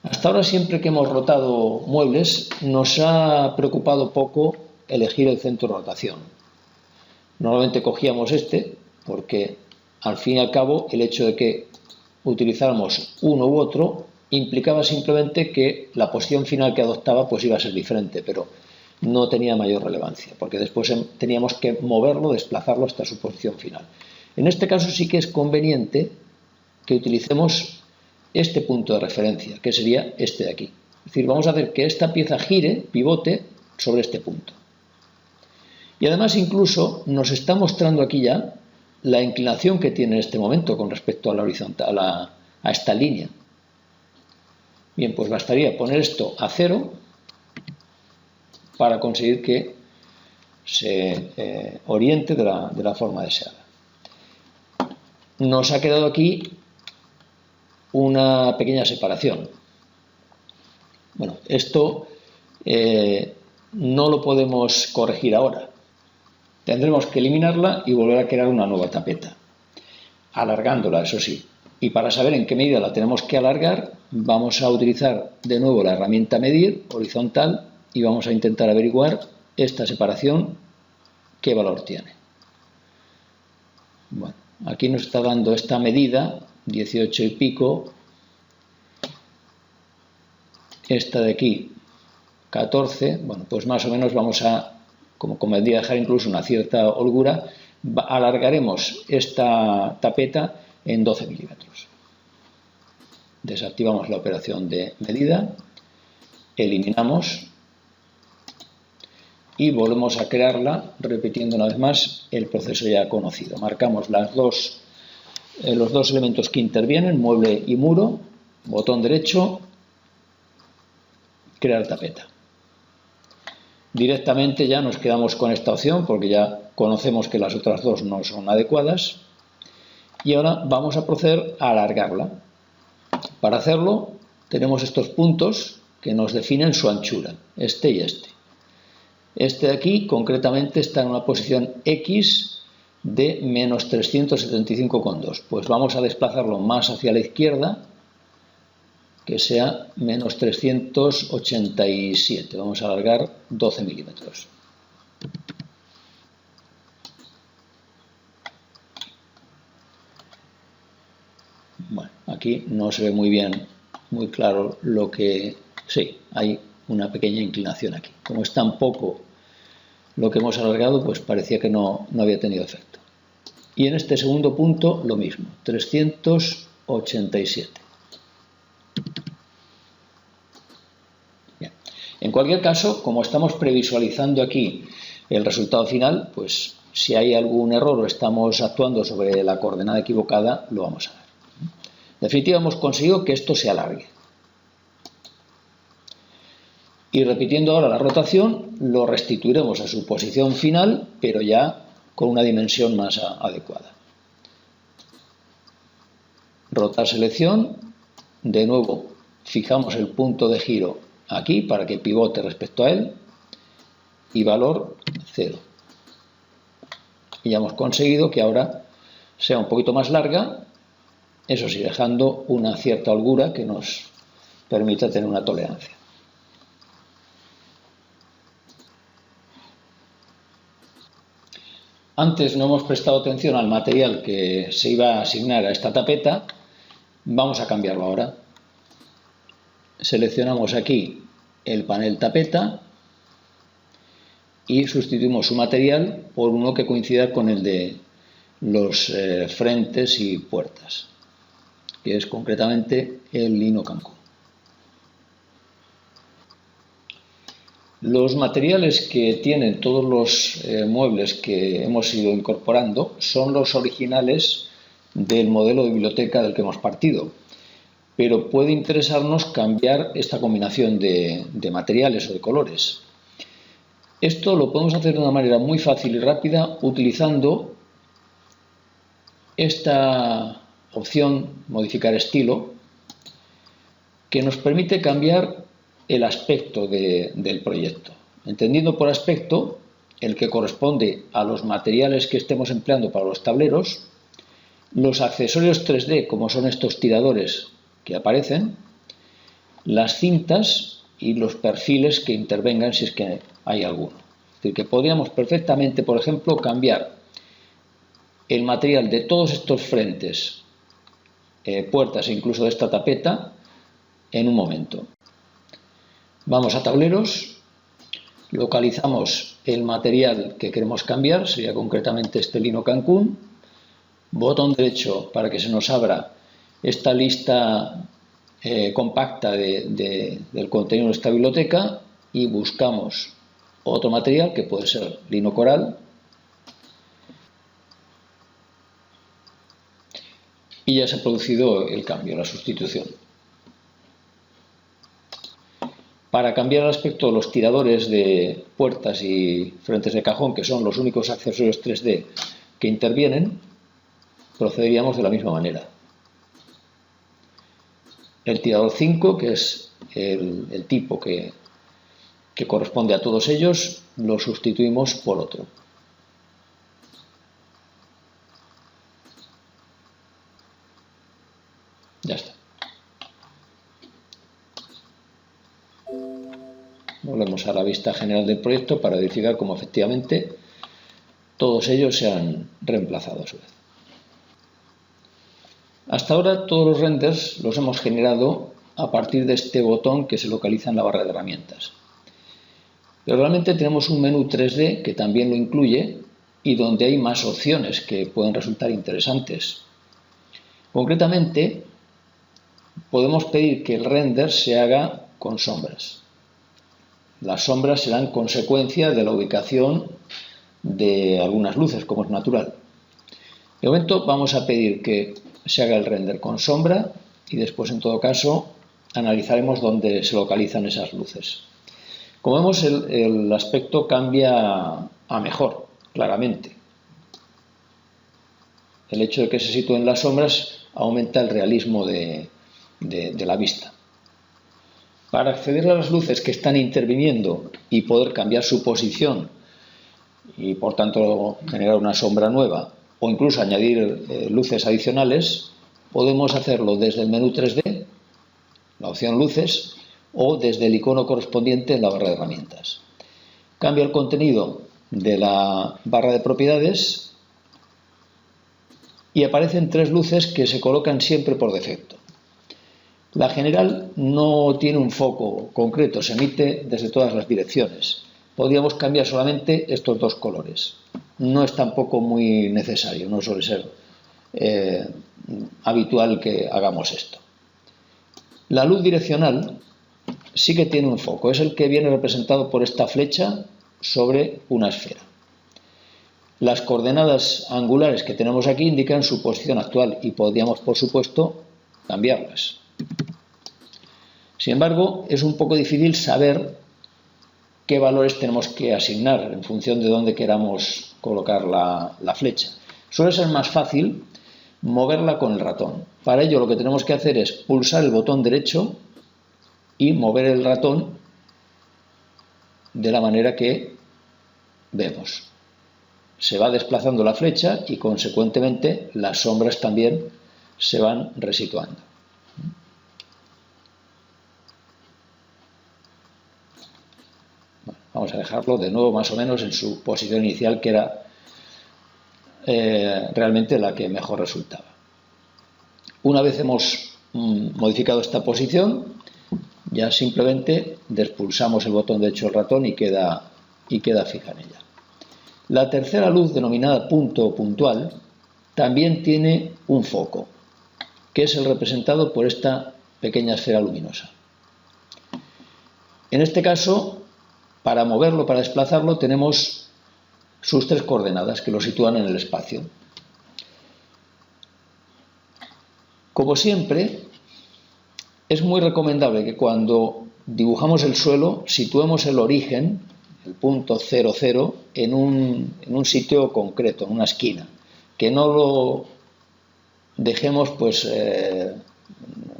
S1: Hasta ahora siempre que hemos rotado muebles nos ha preocupado poco elegir el centro de rotación. Normalmente cogíamos este porque al fin y al cabo el hecho de que utilizáramos uno u otro implicaba simplemente que la posición final que adoptaba pues iba a ser diferente, pero no tenía mayor relevancia porque después teníamos que moverlo, desplazarlo hasta su posición final. En este caso sí que es conveniente que utilicemos este punto de referencia, que sería este de aquí. Es decir, vamos a hacer que esta pieza gire, pivote, sobre este punto. Y además incluso nos está mostrando aquí ya la inclinación que tiene en este momento con respecto a la horizontal, a esta línea. Bien, pues bastaría poner esto a 0 para conseguir que se oriente de la forma deseada. Nos ha quedado aquí una pequeña separación. Bueno, esto no lo podemos corregir ahora. Tendremos que eliminarla y volver a crear una nueva tapeta, alargándola, eso sí. Y para saber en qué medida la tenemos que alargar, vamos a utilizar de nuevo la herramienta medir horizontal y vamos a intentar averiguar esta separación qué valor tiene. Bueno, aquí nos está dando esta medida, 18 y pico, esta de aquí, 14, bueno, pues más o menos vamos a, como convendría dejar incluso una cierta holgura, alargaremos esta tapeta en 12 milímetros. Desactivamos la operación de medida, eliminamos y volvemos a crearla repitiendo una vez más el proceso ya conocido. Marcamos los dos elementos que intervienen, mueble y muro, botón derecho, crear tapeta. Directamente ya nos quedamos con esta opción porque ya conocemos que las otras dos no son adecuadas y ahora vamos a proceder a alargarla. Para hacerlo tenemos estos puntos que nos definen su anchura, este y este. Este de aquí concretamente está en una posición X de menos 375,2. Pues vamos a desplazarlo más hacia la izquierda, que sea menos 387. Vamos a alargar 12 milímetros. Bueno, aquí no se ve muy bien, muy claro lo que... Sí, hay una pequeña inclinación aquí. Como es tan poco lo que hemos alargado, pues parecía que no había tenido efecto. Y en este segundo punto lo mismo, 387. Bien. En cualquier caso, como estamos previsualizando aquí el resultado final, pues si hay algún error o estamos actuando sobre la coordenada equivocada, lo vamos a ver. En definitiva, hemos conseguido que esto se alargue. Y repitiendo ahora la rotación, lo restituiremos a su posición final, pero ya con una dimensión más adecuada. Rotar selección, de nuevo fijamos el punto de giro aquí para que pivote respecto a él y valor 0. Y ya hemos conseguido que ahora sea un poquito más larga, eso sí, dejando una cierta holgura que nos permita tener una tolerancia. Antes no hemos prestado atención al material que se iba a asignar a esta tapeta, vamos a cambiarlo ahora. Seleccionamos aquí el panel tapeta y sustituimos su material por uno que coincida con el de los frentes y puertas, que es concretamente el lino Cancún. Los materiales que tienen todos los muebles que hemos ido incorporando son los originales del modelo de biblioteca del que hemos partido, pero puede interesarnos cambiar esta combinación de materiales o de colores. Esto lo podemos hacer de una manera muy fácil y rápida utilizando esta opción modificar estilo, que nos permite cambiar el aspecto del proyecto, entendiendo por aspecto el que corresponde a los materiales que estemos empleando para los tableros, los accesorios 3D como son estos tiradores que aparecen, las cintas y los perfiles que intervengan si es que hay alguno. Es decir, que podríamos perfectamente, por ejemplo, cambiar el material de todos estos frentes, puertas e incluso de esta tapeta en un momento. Vamos a tableros, localizamos el material que queremos cambiar, sería concretamente este lino Cancún, botón derecho para que se nos abra esta lista compacta del contenido de esta biblioteca y buscamos otro material que puede ser lino coral y ya se ha producido el cambio, la sustitución. Para cambiar el aspecto de los tiradores de puertas y frentes de cajón, que son los únicos accesorios 3D que intervienen, procederíamos de la misma manera. El tirador 5, que es el tipo que corresponde a todos ellos, lo sustituimos por otro. Ya está. volvemos a la vista general del proyecto para verificar cómo efectivamente todos ellos se han reemplazado a su vez. Hasta ahora todos los renders los hemos generado a partir de este botón que se localiza en la barra de herramientas. Pero realmente tenemos un menú 3D que también lo incluye y donde hay más opciones que pueden resultar interesantes. Concretamente, podemos pedir que el render se haga con sombras. Las sombras serán consecuencia de la ubicación de algunas luces, como es natural. De momento vamos a pedir que se haga el render con sombra y después, en todo caso, analizaremos dónde se localizan esas luces. Como vemos, el aspecto cambia a mejor, claramente. El hecho de que se sitúen las sombras aumenta el realismo de la vista. Para acceder a las luces que están interviniendo y poder cambiar su posición y por tanto generar una sombra nueva o incluso añadir luces adicionales, podemos hacerlo desde el menú 3D, la opción luces, o desde el icono correspondiente en la barra de herramientas. Cambia el contenido de la barra de propiedades y aparecen tres luces que se colocan siempre por defecto. La general no tiene un foco concreto, se emite desde todas las direcciones. Podríamos cambiar solamente estos dos colores. No es tampoco muy necesario, no suele ser habitual que hagamos esto. La luz direccional sí que tiene un foco, es el que viene representado por esta flecha sobre una esfera. Las coordenadas angulares que tenemos aquí indican su posición actual y podríamos, por supuesto, cambiarlas. Sin embargo, es un poco difícil saber qué valores tenemos que asignar en función de dónde queramos colocar la flecha. Suele ser más fácil moverla con el ratón. Para ello lo que tenemos que hacer es pulsar el botón derecho y mover el ratón de la manera que vemos. Se va desplazando la flecha y consecuentemente las sombras también se van resituando. Bueno, vamos a dejarlo de nuevo más o menos en su posición inicial, que era realmente la que mejor resultaba. Una vez hemos modificado esta posición, ya simplemente despulsamos el botón derecho del ratón y queda fija en ella. La tercera luz, denominada punto puntual, también tiene un foco, que es el representado por esta pequeña esfera luminosa. En este caso, para moverlo, para desplazarlo, tenemos sus tres coordenadas que lo sitúan en el espacio. Como siempre, es muy recomendable que cuando dibujamos el suelo situemos el origen, el punto 00, en un sitio concreto, en una esquina, que no lo dejemos pues en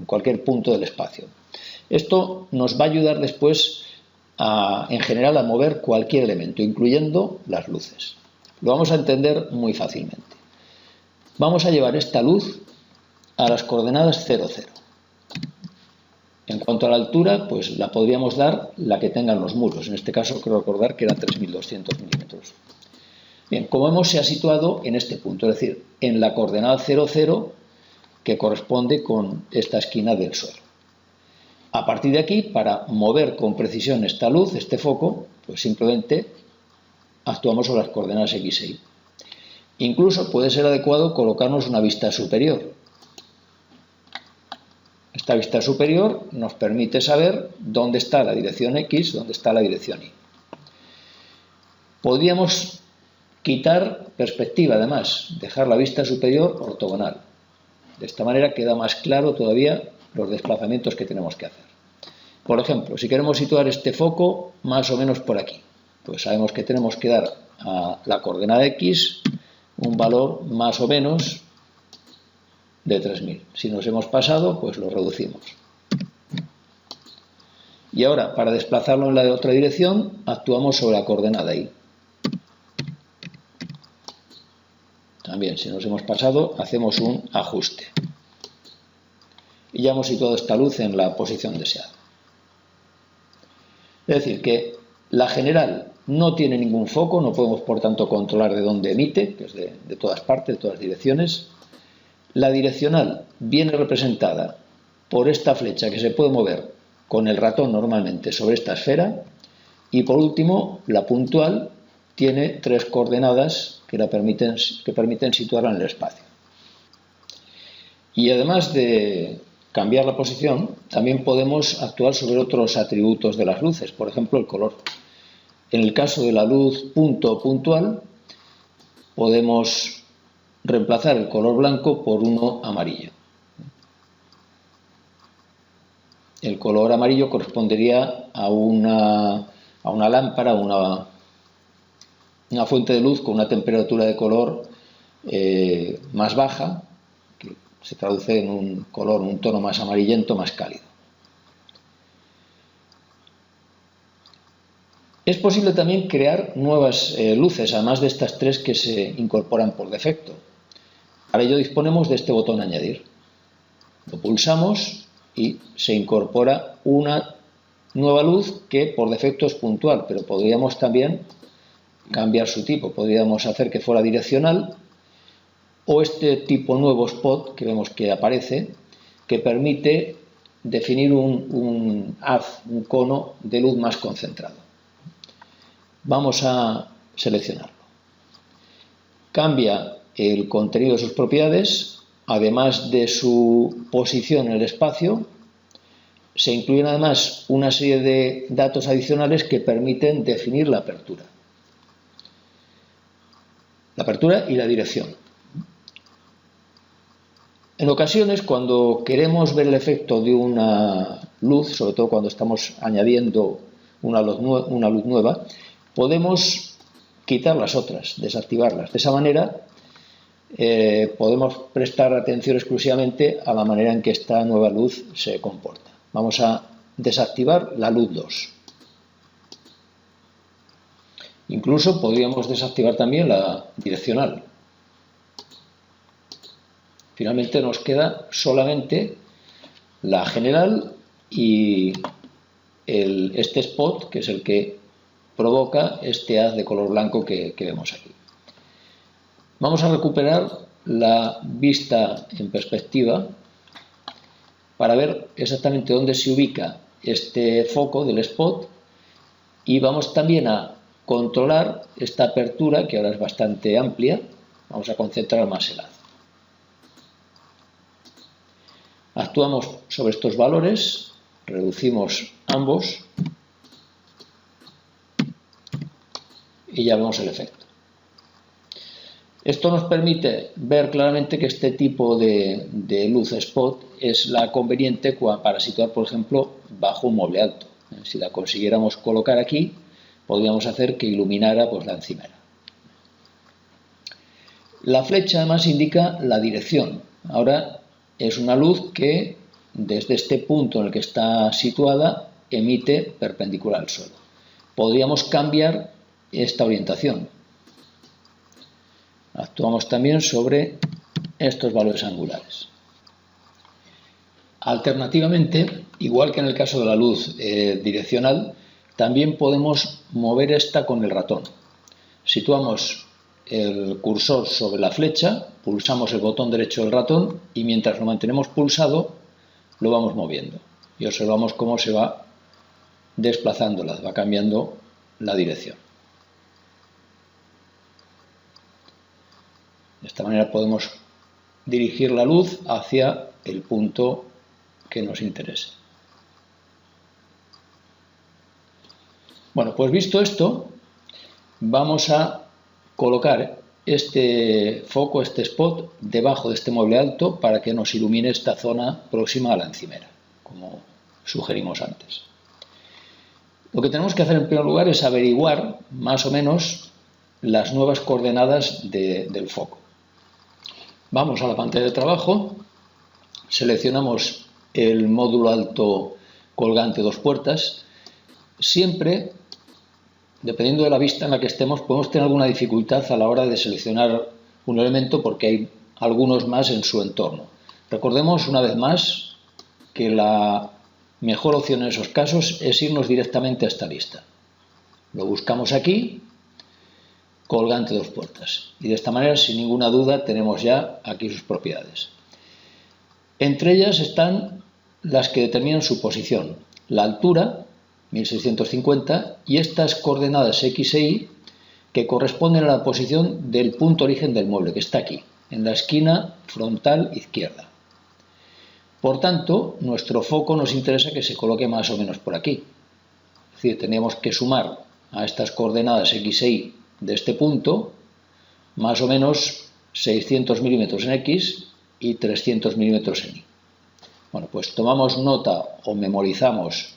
S1: cualquier punto del espacio. Esto nos va a ayudar después en general a mover cualquier elemento, incluyendo las luces. Lo vamos a entender muy fácilmente. Vamos a llevar esta luz a las coordenadas 0, 0. En cuanto a la altura, pues la podríamos dar la que tengan los muros. En este caso, creo recordar que eran 3.200 milímetros. Bien, como vemos, se ha situado en este punto, es decir, en la coordenada 0, 0, que corresponde con esta esquina del suelo. A partir de aquí, para mover con precisión esta luz, este foco, pues simplemente actuamos sobre las coordenadas X e Y. Incluso puede ser adecuado colocarnos una vista superior. Esta vista superior nos permite saber dónde está la dirección X, dónde está la dirección Y. Podríamos quitar perspectiva, además, dejar la vista superior ortogonal. De esta manera queda más claro todavía los desplazamientos que tenemos que hacer. Por ejemplo, si queremos situar este foco más o menos por aquí, pues sabemos que tenemos que dar a la coordenada X un valor más o menos de 3000. Si nos hemos pasado, pues lo reducimos. Y ahora, para desplazarlo en la otra dirección, actuamos sobre la coordenada Y. También, si nos hemos pasado, hacemos un ajuste. Y ya hemos situado esta luz en la posición deseada. Es decir, que la general no tiene ningún foco, no podemos por tanto controlar de dónde emite, que es de todas partes, de todas direcciones. La direccional viene representada por esta flecha que se puede mover con el ratón normalmente sobre esta esfera. Y por último, la puntual tiene 3 coordenadas que permiten situarla en el espacio. Y además de cambiar la posición, también podemos actuar sobre otros atributos de las luces, por ejemplo el color. En el caso de la luz punto puntual, podemos reemplazar el color blanco por uno amarillo. El color amarillo correspondería a una lámpara, una fuente de luz con una temperatura de color más baja, que se traduce en un color, un tono más amarillento, más cálido. Es posible también crear nuevas luces, además de estas 3 que se incorporan por defecto. Para ello disponemos de este botón añadir. Lo pulsamos y se incorpora una nueva luz que por defecto es puntual, pero podríamos también cambiar su tipo. Podríamos hacer que fuera direccional, o este tipo nuevo spot que vemos que aparece, que permite definir un haz, un cono de luz más concentrado. Vamos a seleccionarlo. Cambia el contenido de sus propiedades, además de su posición en el espacio. Se incluyen además una serie de datos adicionales que permiten definir la apertura. La apertura y la dirección. En ocasiones, cuando queremos ver el efecto de una luz, sobre todo cuando estamos añadiendo una luz nueva, podemos quitar las otras, desactivarlas. De esa manera podemos prestar atención exclusivamente a la manera en que esta nueva luz se comporta. Vamos a desactivar la luz 2. Incluso podríamos desactivar también la direccional. Finalmente nos queda solamente la general y este spot, que es el que provoca este haz de color blanco que vemos aquí. Vamos a recuperar la vista en perspectiva para ver exactamente dónde se ubica este foco del spot, y vamos también a controlar esta apertura, que ahora es bastante amplia. Vamos a concentrar más el haz. Actuamos sobre estos valores, reducimos ambos y ya vemos el efecto. Esto nos permite ver claramente que este tipo de luz spot es la conveniente para situar, por ejemplo, bajo un mueble alto. Si la consiguiéramos colocar aquí, podríamos hacer que iluminara la encimera. La flecha además indica la dirección. Ahora es una luz que desde este punto en el que está situada emite perpendicular al suelo. Podríamos cambiar esta orientación. Actuamos también sobre estos valores angulares. Alternativamente, igual que en el caso de la luz direccional, también podemos mover esta con el ratón. Situamos el cursor sobre la flecha, pulsamos el botón derecho del ratón y mientras lo mantenemos pulsado lo vamos moviendo. Y observamos cómo se va desplazando, va cambiando la dirección. De esta manera podemos dirigir la luz hacia el punto que nos interese. Bueno, pues visto esto, vamos a colocar este foco, este spot, debajo de este mueble alto para que nos ilumine esta zona próxima a la encimera, como sugerimos antes. Lo que tenemos que hacer en primer lugar es averiguar más o menos las nuevas coordenadas del foco. Vamos a la pantalla de trabajo, seleccionamos el módulo alto colgante 2 puertas. Siempre, dependiendo de la vista en la que estemos, podemos tener alguna dificultad a la hora de seleccionar un elemento porque hay algunos más en su entorno. Recordemos una vez más que la mejor opción en esos casos es irnos directamente a esta lista. Lo buscamos aquí, colgante 2 puertas. Y de esta manera, sin ninguna duda, tenemos ya aquí sus propiedades. Entre ellas están las que determinan su posición. La altura, 1650, y estas coordenadas X e Y, que corresponden a la posición del punto origen del mueble, que está aquí, en la esquina frontal izquierda. Por tanto, nuestro foco nos interesa que se coloque más o menos por aquí. Es decir, tenemos que sumar a estas coordenadas X e Y de este punto más o menos 600 milímetros en X y 300 milímetros en Y. Bueno, pues tomamos nota o memorizamos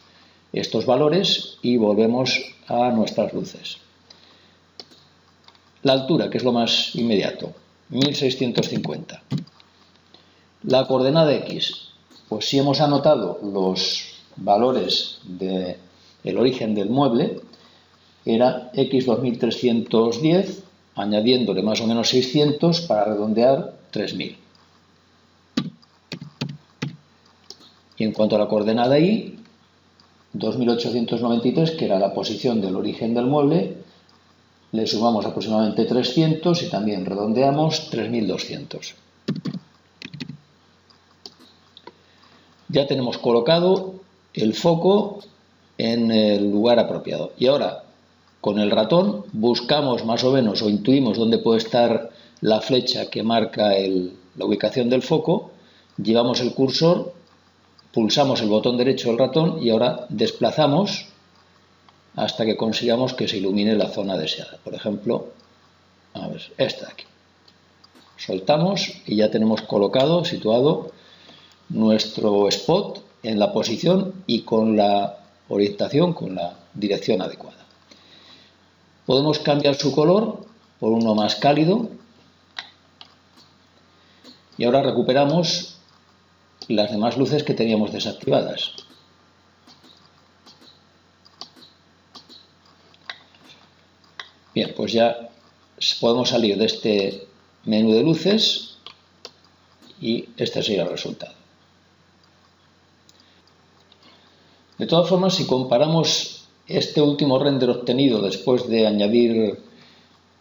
S1: estos valores y volvemos a nuestras luces. La altura, que es lo más inmediato, 1650. La coordenada X, pues si hemos anotado los valores del origen del mueble, era X 2310, añadiéndole más o menos 600 para redondear 3000. Y en cuanto a la coordenada Y, 2893, que era la posición del origen del mueble, le sumamos aproximadamente 300 y también redondeamos 3200. Ya tenemos colocado el foco en el lugar apropiado. Y ahora, con el ratón, buscamos más o menos o intuimos dónde puede estar la flecha que marca la ubicación del foco, llevamos el cursor, pulsamos el botón derecho del ratón y ahora desplazamos hasta que consigamos que se ilumine la zona deseada. Por ejemplo, a ver, esta de aquí. Soltamos y ya tenemos colocado, situado nuestro spot en la posición y con la orientación, con la dirección adecuada. Podemos cambiar su color por uno más cálido y ahora recuperamos las demás luces que teníamos desactivadas. Bien, pues ya podemos salir de este menú de luces y este sería el resultado. De todas formas, si comparamos este último render obtenido después de añadir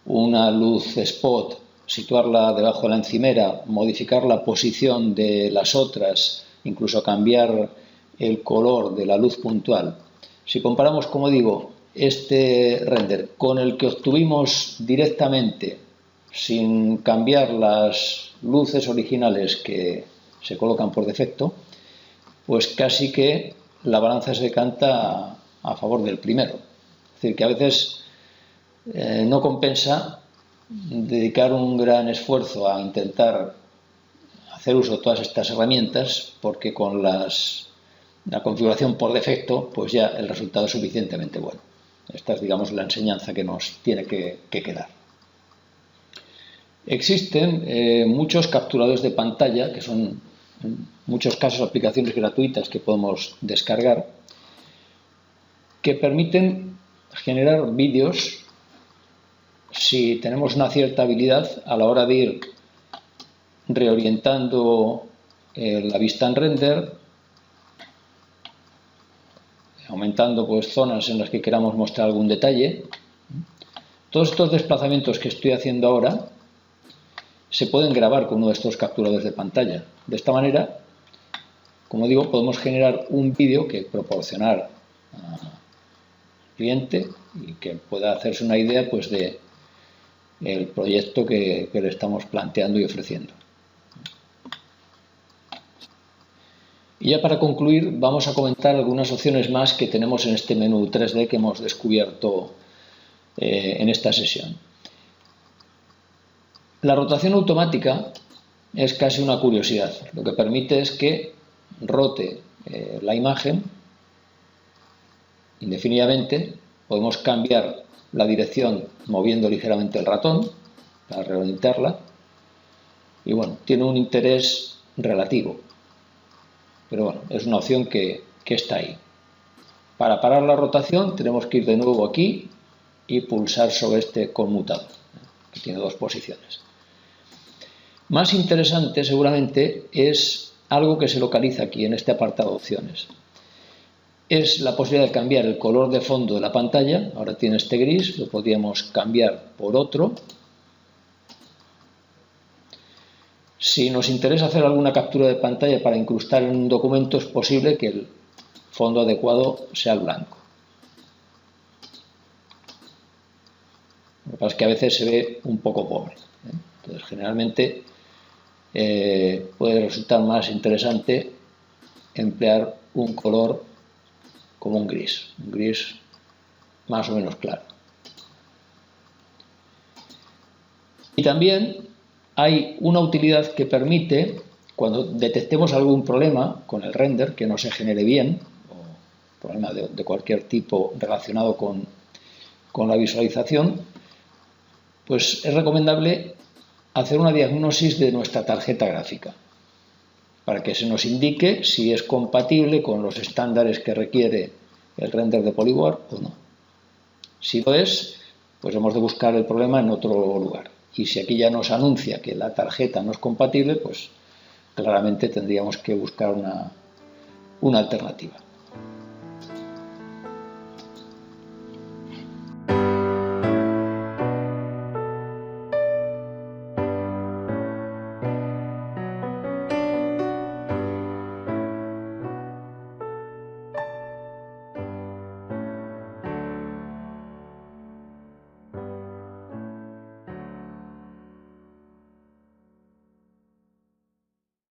S1: una luz spot, situarla debajo de la encimera, modificar la posición de las otras, incluso cambiar el color de la luz puntual. Si comparamos, como digo, este render con el que obtuvimos directamente sin cambiar las luces originales que se colocan por defecto, pues casi que la balanza se decanta a favor del primero. Es decir, que a veces no compensa dedicar un gran esfuerzo a intentar hacer uso de todas estas herramientas, porque con la configuración por defecto, pues ya el resultado es suficientemente bueno. Esta es, digamos, la enseñanza que nos tiene que quedar. Existen muchos capturadores de pantalla, que son en muchos casos aplicaciones gratuitas que podemos descargar, que permiten generar vídeos si tenemos una cierta habilidad a la hora de ir reorientando la vista en render, aumentando pues zonas en las que queramos mostrar algún detalle. Todos estos desplazamientos que estoy haciendo ahora se pueden grabar con uno de estos capturadores de pantalla. De esta manera, como digo, podemos generar un vídeo que proporcionar al cliente y que pueda hacerse una idea pues de el proyecto que le estamos planteando y ofreciendo. Y ya para concluir, vamos a comentar algunas opciones más que tenemos en este menú 3D que hemos descubierto en esta sesión. La rotación automática es casi una curiosidad. Lo que permite es que rote la imagen indefinidamente. Podemos cambiar la dirección moviendo ligeramente el ratón para reorientarla. Y bueno, tiene un interés relativo. Pero bueno, es una opción que está ahí. Para parar la rotación tenemos que ir de nuevo aquí y pulsar sobre este conmutador, que tiene dos posiciones. Más interesante seguramente es algo que se localiza aquí en este apartado de opciones. es la posibilidad de cambiar el color de fondo de la pantalla. Ahora tiene este gris, lo podríamos cambiar por otro. Si nos interesa hacer alguna captura de pantalla para incrustar en un documento, es posible que el fondo adecuado sea el blanco. Lo que pasa es que a veces se ve un poco pobre, ¿eh? Entonces, generalmente puede resultar más interesante emplear un color como un gris más o menos claro. Y también hay una utilidad que permite, cuando detectemos algún problema con el render, que no se genere bien, o problema de cualquier tipo relacionado con la visualización, pues es recomendable hacer una diagnosis de nuestra tarjeta gráfica, para que se nos indique si es compatible con los estándares que requiere el render de Polyboard o no. Si lo es, pues hemos de buscar el problema en otro lugar. Y si aquí ya nos anuncia que la tarjeta no es compatible, pues claramente tendríamos que buscar una alternativa.